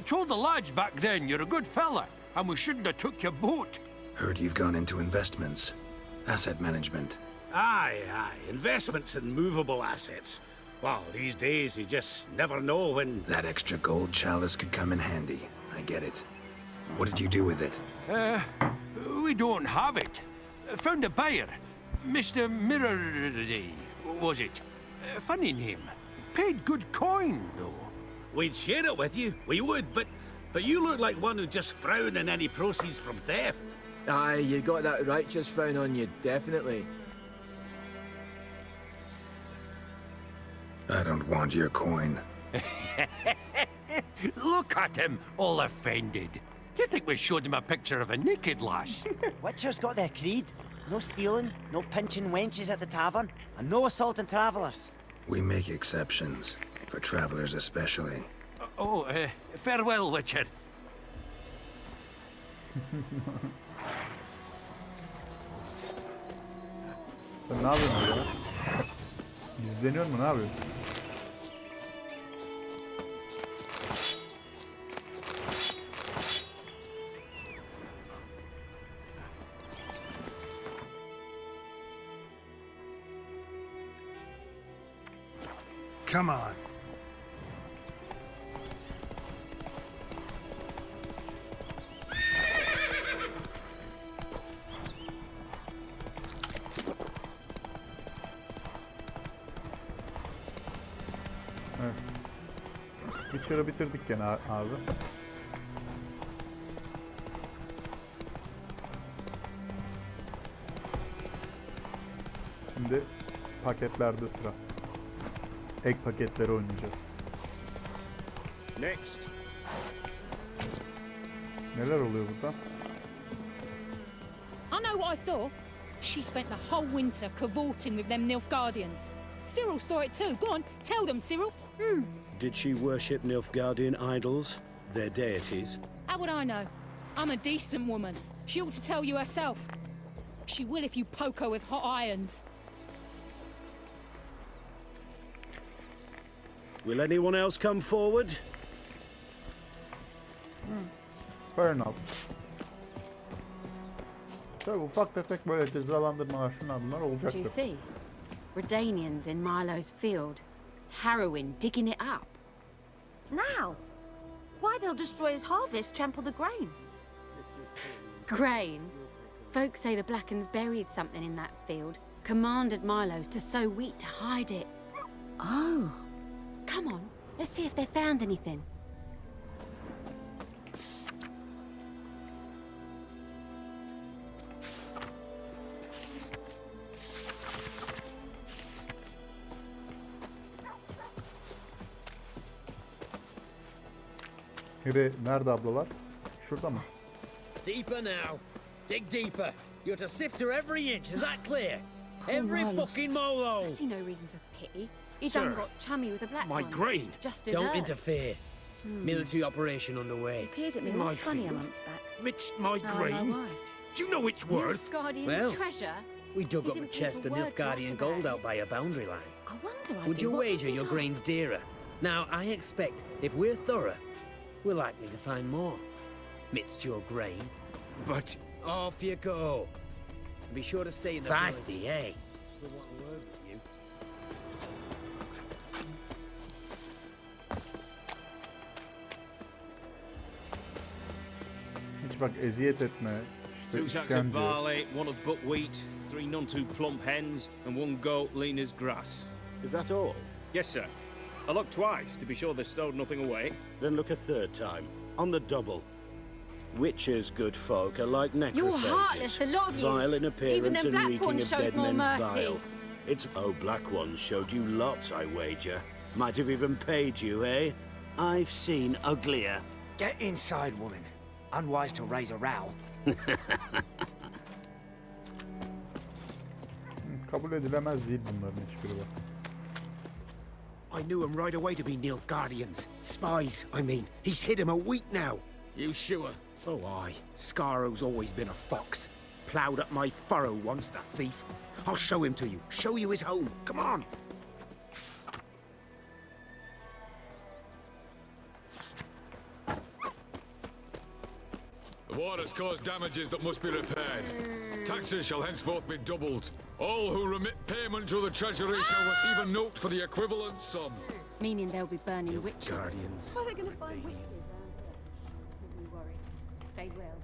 Told the lads back then you're a good fella, and we shouldn't have took your boat.
Heard you've gone into investments. Asset management.
Aye. Investments in movable assets. Well, these days you just never know when...
That extra gold chalice could come in handy. I get it. What did you do with it?
We don't have it. Found a buyer. Mr. Mirror... was it? Funny name. Paid good coin, though.
We'd share it with you. We would, but you look like one who'd just frown on any proceeds from theft.
Aye, you got that righteous frown on you, definitely.
I don't want your coin.
Look at him, all offended. Do you think we showed him a picture of a naked lass?
Witcher's got their creed. No stealing, no pinching wenches at the tavern, and no assaulting travellers.
We make exceptions. For travelers especially.
Farewell, Witcher.
Sen ne yapıyorsun ya? İzleniyor mu, ne yapıyorsun?
Come on.
Evet. Witcher'ı bitirdik gene abi. Şimdi paketlerde sıra. Ek paketleri oynayacağız.
Next.
Neler oluyor burada?
I know what I saw. She spent the whole winter cavorting with them Nilfgaardians.
Cyril saw it too. Go on, tell them, Cyril.
Did she worship Nilfgaardian idols? Their deities?
How would I know? I'm a decent woman. She ought to tell you herself. She will if you poke her with hot irons.
Will anyone else come forward?
Fair enough. Tabii ufak tefek böyle cezalandırmalar şunlar bunlar
Do you
olacaktır.
see? Redanians in Milo's field. Harrowing, digging it up.
Now? Why, they'll destroy his harvest, trample the grain.
Grain? Folks say the Blackens buried something in that field, commanded Milo's to sow wheat to hide it.
Oh.
Come on, let's see if they found anything.
Nerede ablalar? Şurada mı?
Deeper now. Dig deeper. You're to sift her every inch, is that clear? Every fucking molo!
I see no reason for pity. He
Sir,
done got chummy with the black
my
ones.
grain.
Just
Don't
deserves.
interfere. Military operation underway.
Appeared at me
My
all funny a
field.
month back.
It's my
Now I know
grain.
why.
Do you know its worth?
Nilfgaardian
Well,
treasure?
we dug
He
up a
didn't
chest of
leave a word to us
Nilfgaardian
about
gold
it.
out by a boundary line.
I wonder,
Would you
what
wager
they
your
are.
grain's dearer? Now, I expect if we're thorough, we're likely to find more. Midst your grain.
But
Off you go. Be sure to stay in the
Feisty,
village.
eh?
We'll want a word with you.
Hiç bak eziyet etme. İşte
2 sacks of
işkence.
barley, 1 of buckwheat, 3 none too plump hens, and 1 goat lean as grass.
Is that all?
Yes, sir. I looked twice to be sure they stowed nothing away.
Then look a third time. On the double. Witches, good folk, are like necrophages.
You're heartless, the lot of yous.
Vile in
Even
appearance
them
and
black
reeking
ones
of
showed
dead
more
men's
mercy.
bile. It's black ones showed you lots, I wager. Might have even paid you, eh? I've seen uglier.
Get inside, woman. Unwise to raise a row.
Kabul edilemez değil bunların hiçbiri bak.
I knew him right away to be Nilfgaardians. Spies, I mean. He's hid him a week now. You sure? Oh, aye. Scarro's always been a fox. Ploughed up my furrow once, the thief. I'll show him to you. Show you his home. Come on.
The war has caused damages that must be repaired. Taxes shall henceforth be doubled. All who remit payment to the treasury shall receive a note for the equivalent sum.
Meaning they'll be burning witches.
Guardians.
Well, they're going to find witches around here. Don't you worry. They will.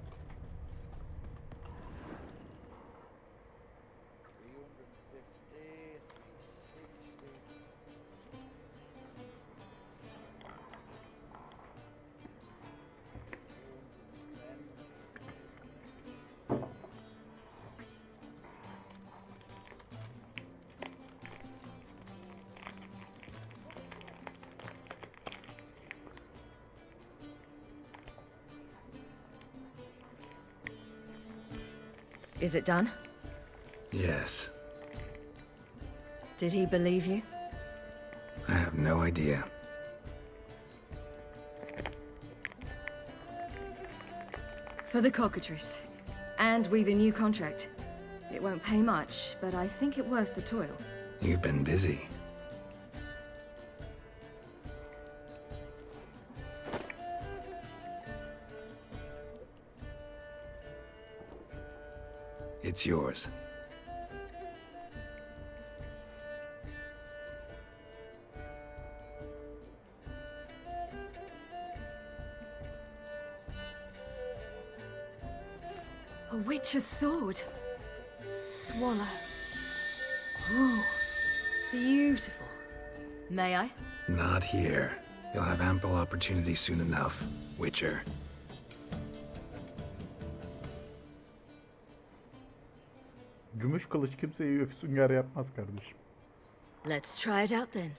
Is it done?
Yes.
Did he believe you?
I have no idea.
For the cockatrice. And we've a new contract. It won't pay much, but I think it worth the toil.
You've been busy. It's yours.
A witch's sword. Swallow. Ooh, beautiful. May I?
Not here. You'll have ample opportunity soon enough, Witcher.
Gümüş kılıç kimseyi sünger yapmaz kardeşim.
Let's try it out then.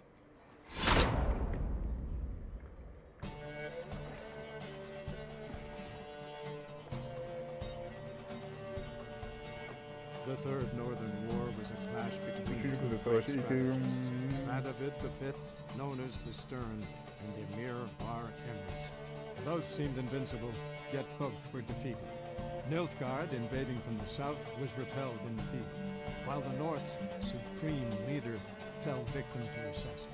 The Third Northern War was a clash between
Üçüncü
two
Kuzey
great
Savaşı ilk
strategists, Radovid V, known as the Stern, and Emir Bar Emrys. Both seemed invincible, yet both were defeated. Nilfgaard, invading from the south, was repelled in the field, while the North's supreme leader fell victim to assassins.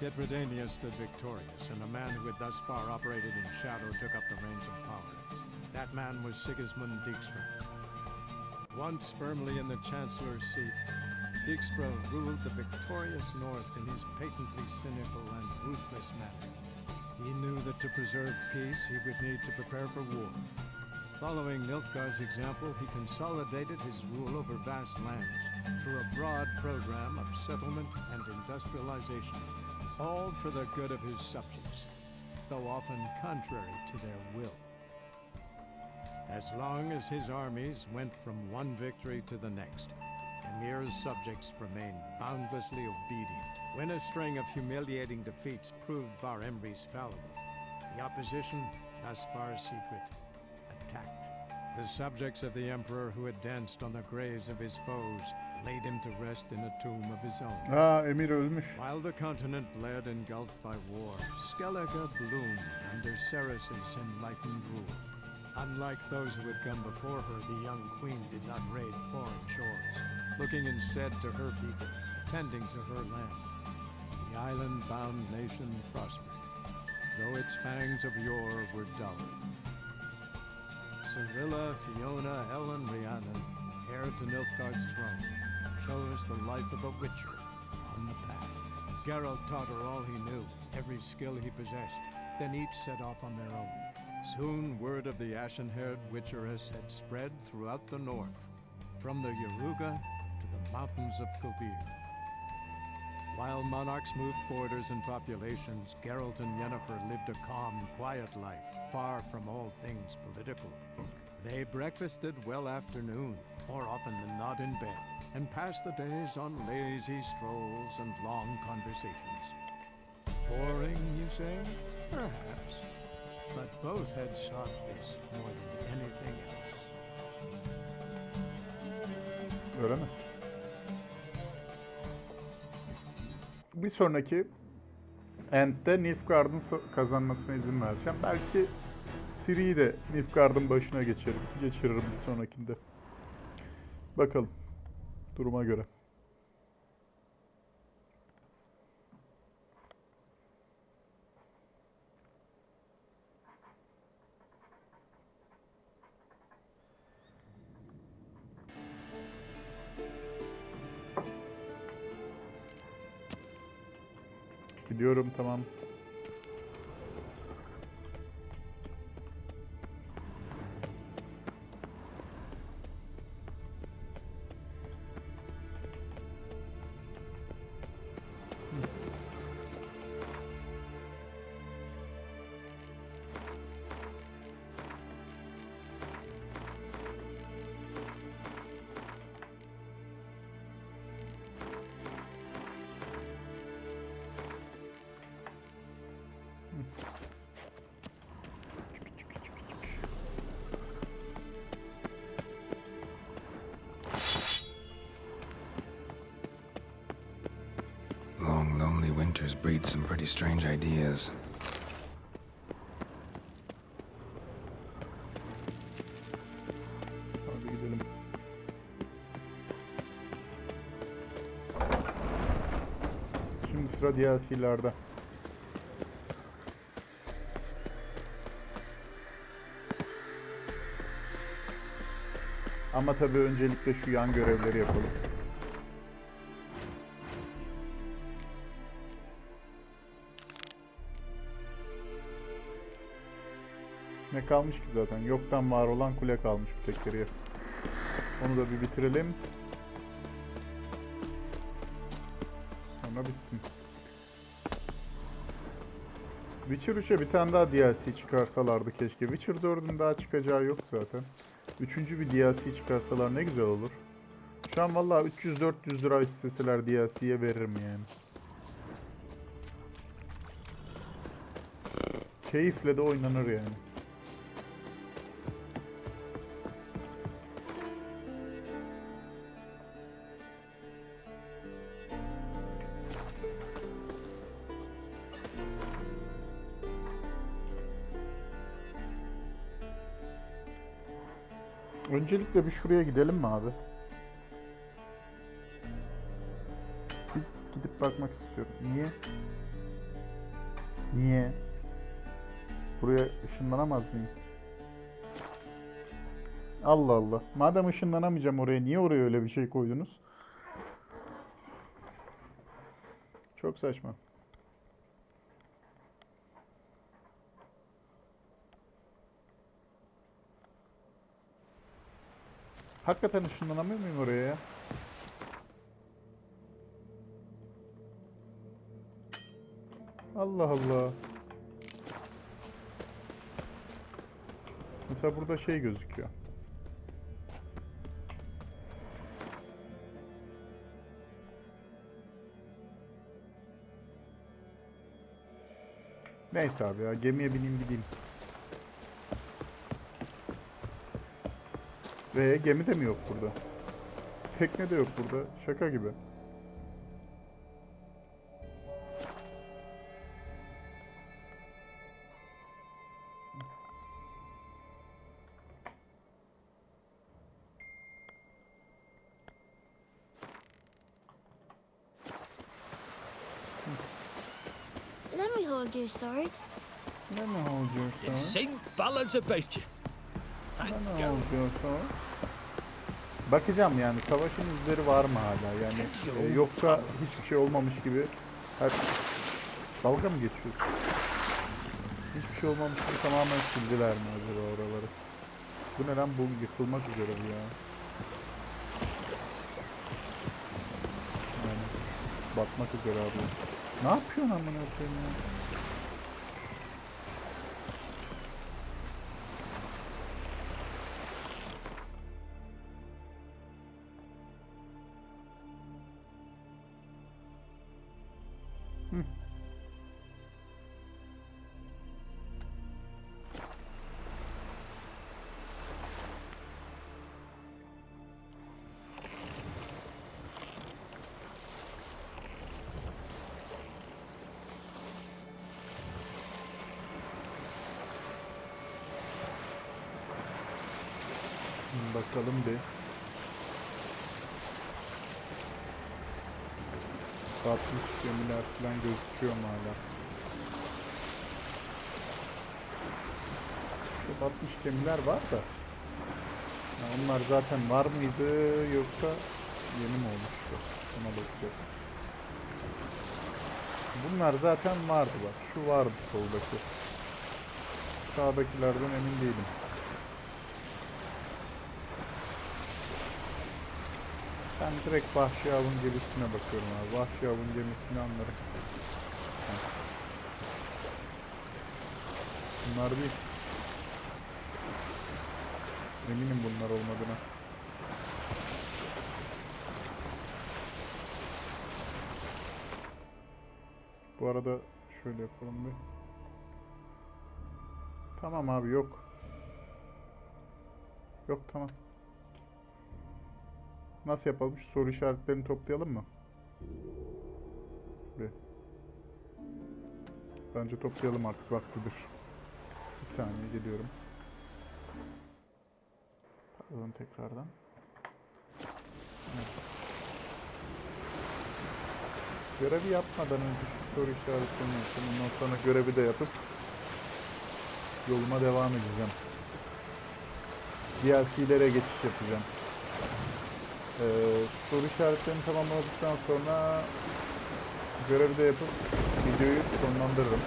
Yet Redania stood victorious, and a man who had thus far operated in shadow took up the reins of power. That man was Sigismund Dijkstra. Once firmly in the Chancellor's seat, Dijkstra ruled the victorious North in his patently cynical and ruthless manner. He knew that to preserve peace, he would need to prepare for war. Following Nilfgaard's example, he consolidated his rule over vast lands through a broad program of settlement and industrialization, all for the good of his subjects, though often contrary to their will. As long as his armies went from one victory to the next, Emir's subjects remained boundlessly obedient. When a string of humiliating defeats proved Var Emrys fallible, the opposition, thus far secret, attacked. The subjects of the Emperor who had danced on the graves of his foes laid him to rest in a tomb of his own.
Emir ölmüş.
While the continent bled engulfed by war, Skellige bloomed under Ceres's enlightened rule. Unlike those who had come before her, the young queen did not raid foreign shores, looking instead to her people, tending to her land. The island-bound nation prospered, though its fangs of yore were dulled. Cyrilla, Fiona, Helen, Rhiannon, heir to Nilfgaard's throne, chose the life of a witcher on the path. Geralt taught her all he knew, every skill he possessed, then each set off on their own. Soon word of the ashen-haired witcheress had spread throughout the north, from the Yaruga to the mountains of Kovir. While monarchs moved borders and populations, Geralt and Yennefer lived a calm, quiet life, far from all things political. They breakfasted well after noon, more often than not in bed, and passed the days on lazy strolls and long conversations. Boring, you say? Perhaps. But both had sought this more than anything else.
Öyle mi? Bir sonraki End'de Nilfgaard'ın kazanmasına izin vereceğim. Belki Ciri'yi de Nilfgaard'ın başına geçiririm bir sonrakinde. Bakalım. Duruma göre. Gidiyorum, tamam.
Long, lonely winters breed some pretty strange ideas.
Hadi gidelim. Şimdi sıra DLC'lerde. Ama tabii öncelikle şu yan görevleri yapalım. Ne kalmış ki zaten? Yoktan var olan kule kalmış bir tek geriye. Onu da bir bitirelim. Sonra bitsin. Witcher 3'e bir tane daha DLC çıkarsalardı keşke. Witcher 4'ün daha çıkacağı yok zaten. Üçüncü bir DLC çıkarsalar ne güzel olur. Şu an vallahi 300-400 lira isteseler DLC'ye veririm yani. Keyifle de oynanır yani. Öncelikle bir şuraya gidelim mi abi? Bir gidip bakmak istiyorum. Niye? Niye? Buraya ışınlanamaz mıyım? Allah Allah. Madem ışınlanamayacağım oraya, niye oraya öyle bir şey koydunuz? Çok saçma. Hakikaten ışınlanamıyor muyum oraya ya? Allah Allah. Mesela burada şey gözüküyor. Neyse abi ya, gemiye bineyim gideyim. Ve gemi de mi yok burada? Tekne de yok burada. Şaka gibi.
Let me hold your sword.
Let me hold your sword.
Sing ballads about you. Thanks,
Let me
girl.
hold your sword. Bakacağım yani, savaşın izleri var mı hala yani, yoksa hiçbir şey olmamış gibi dalga mı geçiyorsun? Hiçbir şey olmamış gibi tamamen sildiler mi acaba oraları? Bu ne lan, bu yıkılmak üzere bu ya. Yani batmak üzere abi. Ne yapıyorsun amına koyayım ya? Bakalım bir. 60 gemiler falan gözüküyor mu hala? Şu 60 gemiler var da. Ya onlar zaten var mıydı yoksa yeni mi olmuştu? Ona bakacağız. Bunlar zaten vardı bak. Şu vardı soldaki. Sağdakilerden emin değilim. Ben direkt Vahşi Av'ın gemisine bakıyorum abi. Vahşi Av'ın gemisini anlarım. Bunlar değil. Eminim bunlar olmadığına. Bu arada şöyle yapalım bir. Tamam abi, yok. Yok, tamam. Nasıl yapalım? Şu soru işaretlerini toplayalım mı? Bir. Bence toplayalım artık, vaktidir. Bir saniye geliyorum. Pardon tekrardan. Evet. Görevi yapmadan önce şu soru işaretlerini yapayım. Ondan sonra görevi de yapıp yoluma devam edeceğim. DLC'lere geçiş yapacağım. Soru işaretlerini tamamladıktan sonra görevi de yapıp videoyu sonlandırırım.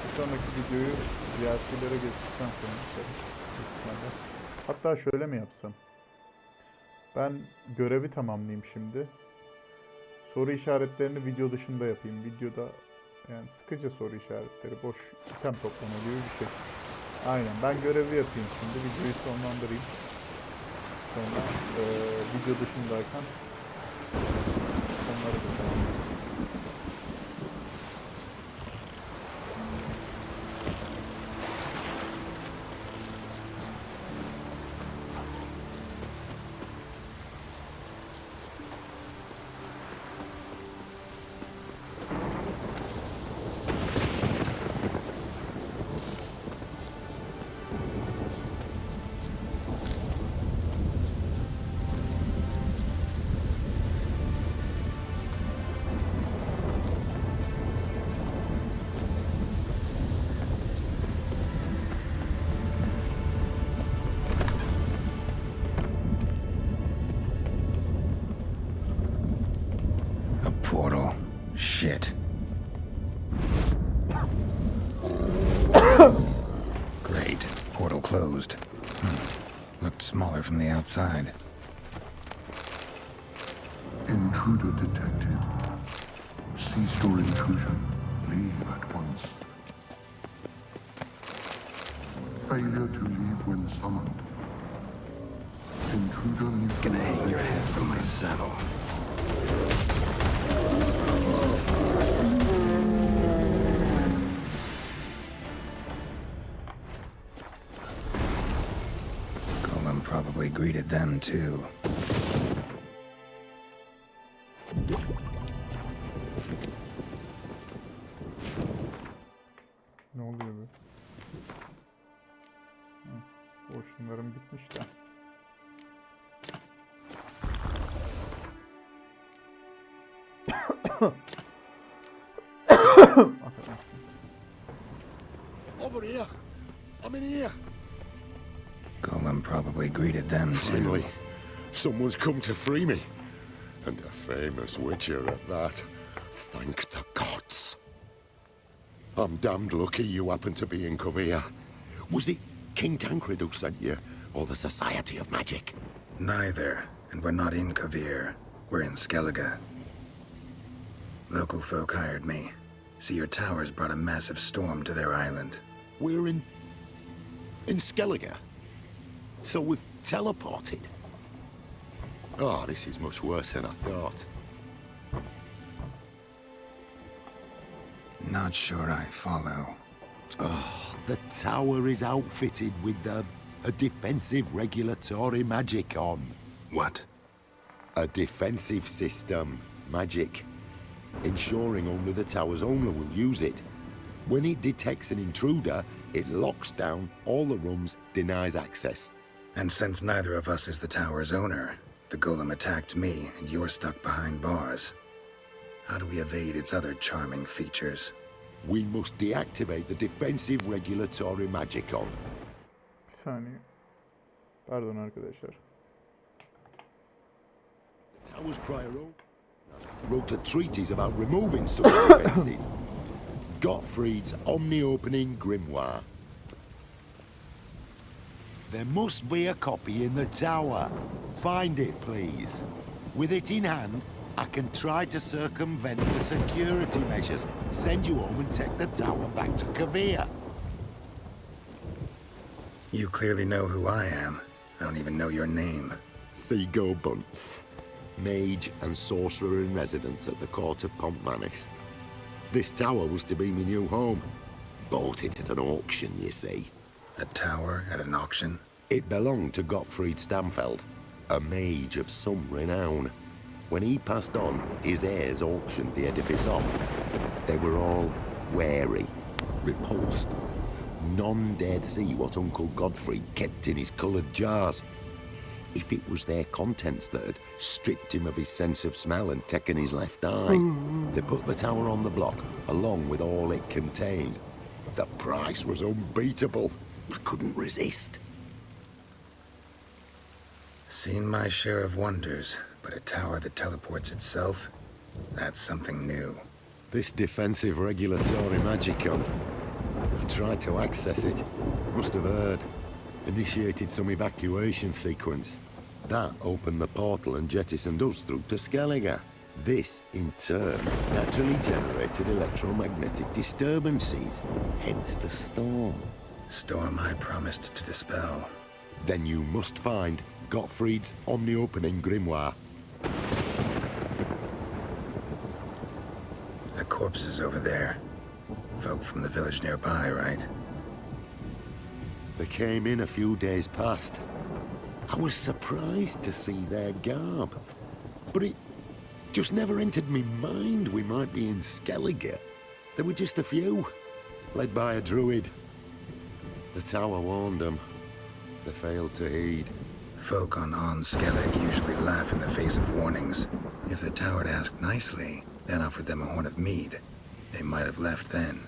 Bir sonraki videoyu DLC'lere geçtikten sonra hatta şöyle mi yapsam? Ben görevi tamamlayayım şimdi. Soru işaretlerini video dışında yapayım. Videoda yani sıkıcı soru işaretleri, boş item toplama gibi bir şey. Aynen, ben görevi yapayım şimdi, videoyu sonlandırayım. Sonra video dışındayken onları da tamamlayayım.
Shit. Great. Portal closed. Looked smaller from the outside.
Intruder detected. Cease your intrusion. Leave at once. Failure to leave when summoned. Intruder neutralized.
Gonna hang your head from my saddle. Golem probably greeted them too.
Ne oluyor be? Boşunlarım bitmiş de.
Over here. I'm in here.
Golem probably greeted them too.
Finally, someone's come to free me. And a famous witcher at that. Thank the gods. I'm damned lucky you happened to be in Kovir. Was it King Tancred who sent you, or the Society of Magic?
Neither, and we're not in Kovir. We're in Skellige. Local folk hired me. See, your towers brought a massive storm to their island.
We're in Skellige? So we've teleported? Oh, this is much worse than I thought.
Not sure I follow.
Oh, the tower is outfitted with a defensive regulatory magic on.
What?
A defensive system magic. Ensuring only the tower's owner will use it. When it detects an intruder, it locks down all the rooms, denies access.
And since neither of us is the tower's owner, the golem attacked me and you're stuck behind bars. How do we evade its other charming features?
We must deactivate the defensive regulatory magic on.
Bir saniye. Pardon arkadaşlar.
The tower's prior wrote a treatise about removing such defenses. Gottfried's omni-opening grimoire. There must be a copy in the tower. Find it, please. With it in hand, I can try to circumvent the security measures, send you home and take the tower back to Kovir.
You clearly know who I am. I don't even know your name.
Seago Bunce. Mage and sorcerer in residence at the court of Pontmanis. This tower was to be my new home. Bought it at an auction, you see.
A tower at an auction?
It belonged to Gottfried Stamfeld, a mage of some renown. When he passed on, his heirs auctioned the edifice off. They were all wary, repulsed. None dared see what Uncle Godfrey kept in his coloured jars. If it was their contents that had stripped him of his sense of smell and taken his left eye, they put the tower on the block, along with all it contained. The price was unbeatable. I couldn't resist.
Seen my share of wonders, but a tower that teleports itself? That's something new.
This defensive regulatory magicon. I tried to access it. Must have heard. Initiated some evacuation sequence. That opened the portal and jettisoned us through to Skellige. This, in turn, naturally generated electromagnetic disturbances. Hence the storm.
Storm I promised to dispel.
Then you must find Gottfried's omni-opening grimoire.
The corpse is over there. Folk from the village nearby, right?
They came in a few days past. I was surprised to see their garb. But it just never entered me mind we might be in Skellige. There were just a few, led by a druid. The tower warned them. They failed to heed.
Folk on Skellige usually laugh in the face of warnings. If the tower had asked nicely, then offered them a horn of mead, they might have left then.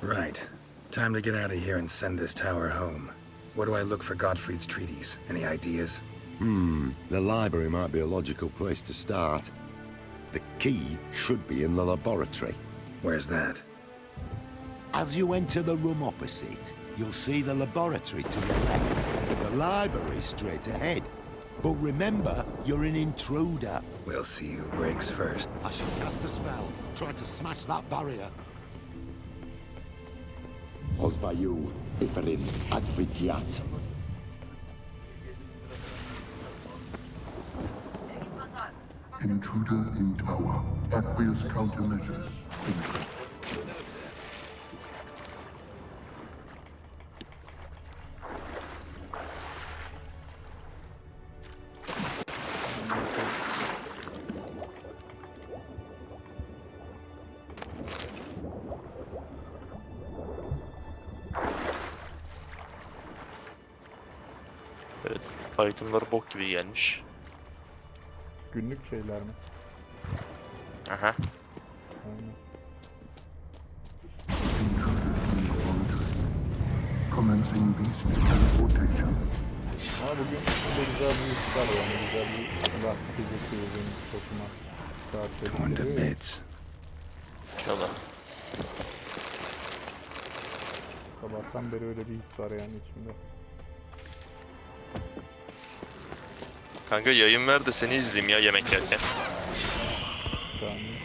Right. Time to get out of here and send this tower home. Where do I look for Gottfried's treatise? Any ideas?
The library might be a logical place to start. The key should be in the laboratory.
Where's that?
As you enter the room opposite, you'll see the laboratory to your left. The library straight ahead. But remember, you're an intruder.
We'll see who breaks first.
I should cast a spell, trying to smash that barrier.
Osvayu, Iferis, Advigiat.
Intruder in tower. Aqueous countermeasures.
Evet, itemları bok gibi gelmiş.
Günlük şeyler mi?
Aha.
Aynen.
Commencing beast teleportation.
Ama bugün de güzel bir iş var yani. Güzel bir silah fiziki benim sokuma.
Going to beds.
Çalın.
Sabahtan beri öyle bir his var yani içimde.
Kanka yayın ver de seni izleyeyim ya yemek yerken.
Saniye.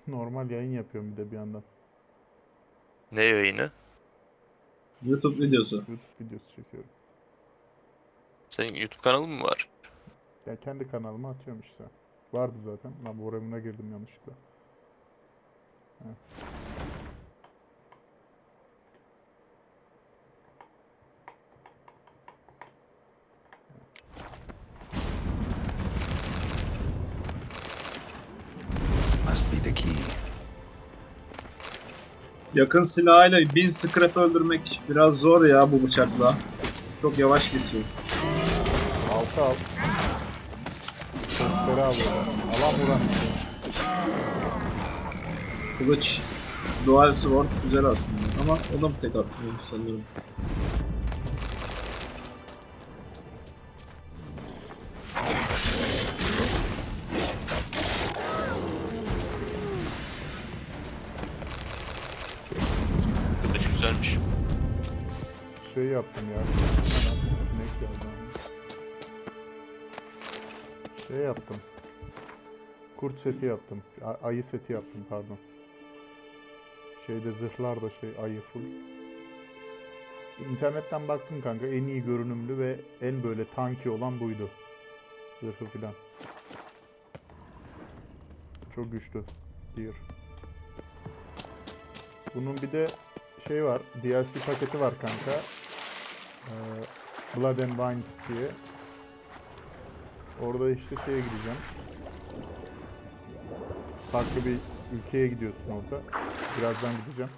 Normal yayın yapıyorum bir de bir yandan.
Ne yayını?
YouTube videosu.
YouTube videosu çekiyorum.
Senin YouTube kanalın mı var?
Ya kendi kanalıma atıyorum işte. Vardı zaten. Ben bu oramına girdim yanlışlıkla. Heh.
Must be the key.
Yakın silahıyla 1000 scrap öldürmek biraz zor ya bu bıçakla. Çok yavaş kesiyor.
Altı al. Sesleri alıyorlar. Alan vuran.
Kılıç. Dual sword güzel aslında ama o da mı tek atmıyor sanıyorum.
Kılıç güzelmiş.
Şey yaptım ya. Sinek geldi. Şey yaptım. Kurt seti yaptım. Ayı seti yaptım pardon. Şeyde zırhlar da şey ayı full. İnternetten baktım kanka en iyi görünümlü ve en böyle tanki olan buydu. Zırhı filan. Çok güçlü. Gear. Bunun bir de şey var. DLC paketi var kanka. Blood and Wine diye. Orada işte şeye gideceğim. Farklı bir ülkeye gidiyorsun orada. Birazdan gideceğim.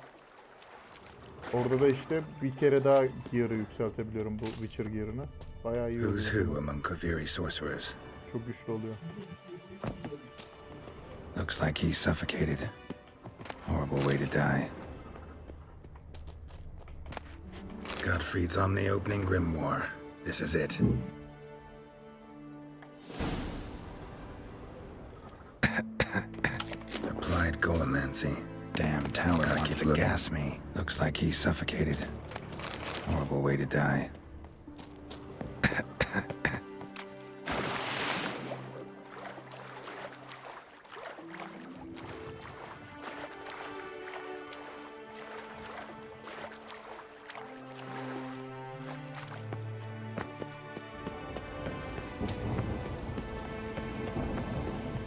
Orada da işte bir kere daha gear'ı yükseltebiliyorum bu Witcher gear'ını. Bayağı iyi oluyor.
Who's who among Kaviri sorcerers?
Çok güçlü oluyor.
Looks like he's suffocated. Horrible way to die. Gottfried's omni-opening grimoire. This is it. Applied golemancy. Damn tower wants to gas me. Looks like he's suffocated. Horrible way to die.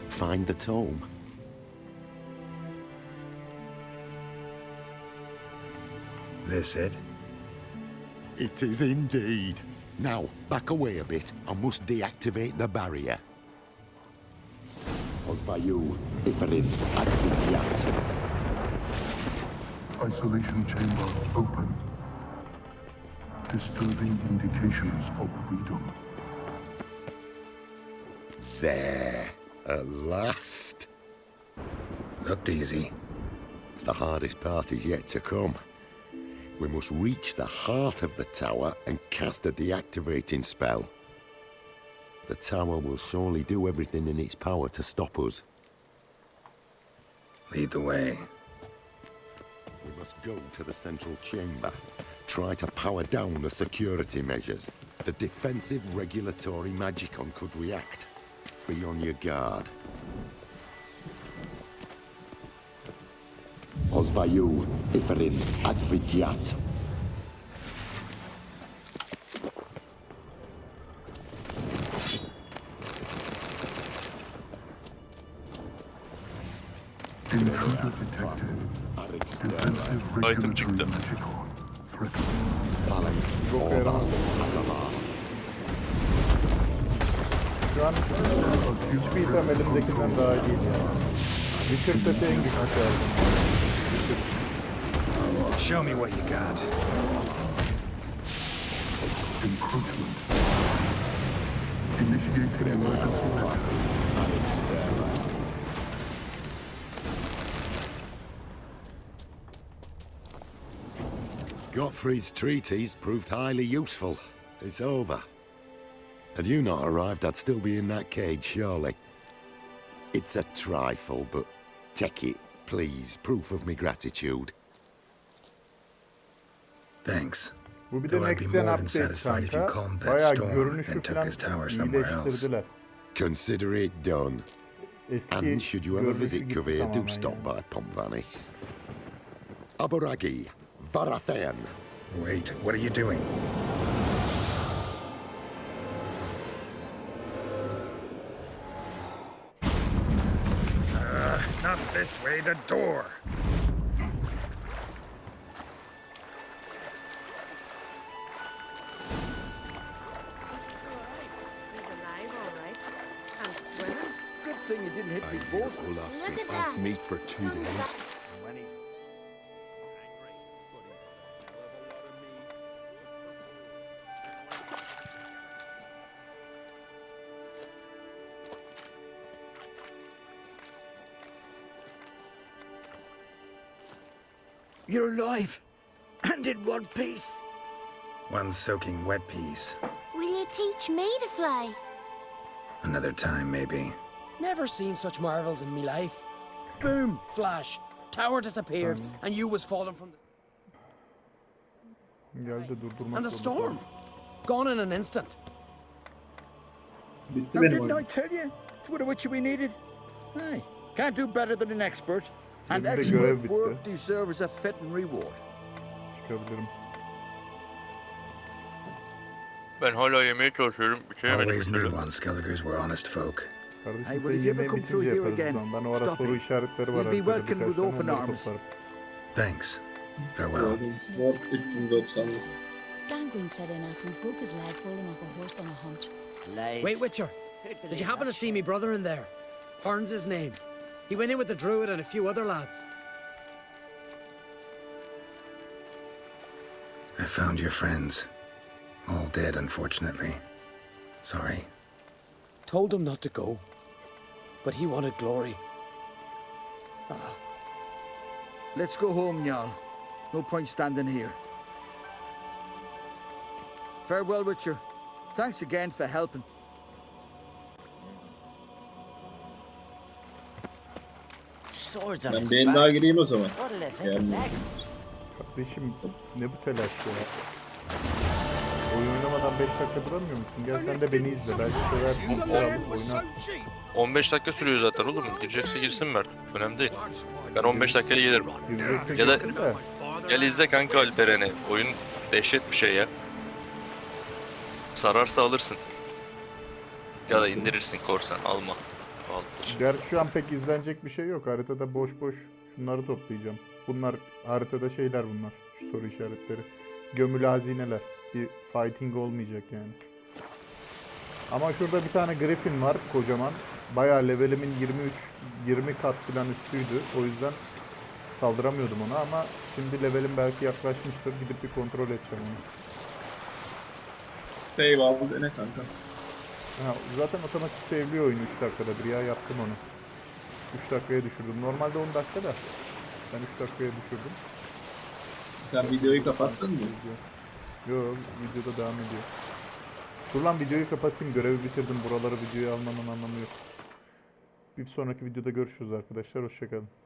Find the tome.
This it?
It is indeed. Now, back away a bit. I must deactivate the barrier.
Osvayu, Iferis, Advigiat.
Isolation chamber open. Disturbing indications of freedom.
There, at last.
Looked easy.
The hardest part is yet to come.
We must reach the heart of the tower and cast a deactivating spell. The tower will surely do everything in its power to stop us.
Lead the way.
We must go to the central chamber. Try to power down the security measures. The defensive regulatory magicon could react. Be on your guard. Ozvayu, Iferis, Advigiat.
Intruder detected. Defensive regulatory magicon threatened.
Şu an hiçbir item elimdekinden daha iyi değil ya. Witcher seti en güçlü aldım.
Show me what you got.
Encroachment. Initiating emergency measures.
Gottfried's treatise proved highly useful. It's over. Had you not arrived, I'd still be in that cage, surely. It's a trifle, but take it, please. Proof of me gratitude.
Thanks.
Bu bir de
Though I'd be
next gen
more than
update
satisfied if you
kanka.
calmed that
Bayağı
storm
görünüşü
and took
falan
his tower somewhere else.
iyileştirdiler.
Consider it done.
Eski
And should you ever
görünüşü
visit
gitti
Cuvée, do
tamamen
stop
yani.
by Pompvanis. Aboragi, Varathan.
Wait, what are you doing?
Not this way, the door.
He's alive, all right. And swimming.
Good thing you didn't hit me boat.
Olaf's been off meat
for 2 days.
You're alive. And in one piece.
One soaking wet piece.
Will you teach me to fly?
Another time, maybe.
Never seen such marvels in me life. Boom, flash. Tower disappeared, and you was falling from the...
Geldi durdurmak
And the
zorunda
storm. Gone in an instant.
Bitti
Now,
benim
didn't
oyun.
I tell you? It's what a witcher we needed. Aye, can't do better than an expert. And
Benim de görev
expert
bitti.
work deserves a fitting reward.
Çıkabilirim.
Ben hala yemeye çalışıyorum. Bitiremedim
Always
bir
knew
türlü.
Unskelligers were honest folk.
Kardeşim
Hey, well,
sen
if you ever
yemeği
come through
bitince
here
yaparız o
again,
zaman. Ben o ara
stop
soru
it.
işaretleri var.
You'll be
arkada,
welcomed
birkaç
with
tane,
open
onları
arms.
toplarım.
Thanks. Farewell.
Gördüğünüz var 390'lık.
Gangrene set in after he broke his leg falling off a horse on a hunt.
Wait, Witcher. Did you happen to see me brother in there? Horn's his name. He went in with the druid and a few other lads.
I found your friends. All dead, unfortunately. Sorry.
Told him not to go, but he wanted glory. Let's go home, Jarl. No point standing here. Farewell, Witcher. Thanks again for helping.
Swords on
Ben
his
bir el
back.
daha gireyim o zaman.
What'll they think
Yani
next?
Kardeşim ne bu telaş ya? Oyun oynamadan 5 dakika duramıyor musun? Gel sen de beni izle. Belki seversin. Oyna.
15 dakika sürüyor zaten oğlum. Girecekse girsin Mert. Önemli değil. Ben 15 dakikaya gelirim. Ya da gel izle kanka Alperen'i. Oyun dehşet bir şey ya. Sararsa alırsın. Ya da indirirsin korsan. Alma. Al.
Gerçi şu an pek izlenecek bir şey yok. Haritada boş boş şunları toplayacağım. Bunlar haritada şeyler bunlar. Şu soru işaretleri. Gömülü hazineler. Bir fighting olmayacak yani. Ama şurada bir tane griffin var kocaman. Bayağı levelimin 20 kat falan üstüydü. O yüzden saldıramıyordum ona ama şimdi levelim belki yaklaşmıştır. Gidip bir kontrol edeceğim onu.
Save aldı ne kanka?
Ha, zaten otomatik save'liyor oyunu 3 dakikada bir ya, yaptım onu. 3 dakikaya düşürdüm. Normalde 10 dakika da ben 3 dakikaya düşürdüm.
Sen videoyu kapattın mı?
Yo, videoda devam ediyor. Dur lan, videoyu kapatayım. Görevi bitirdim. Buraları videoya almanın anlamı yok. Bir sonraki videoda görüşürüz arkadaşlar. Hoşçakalın.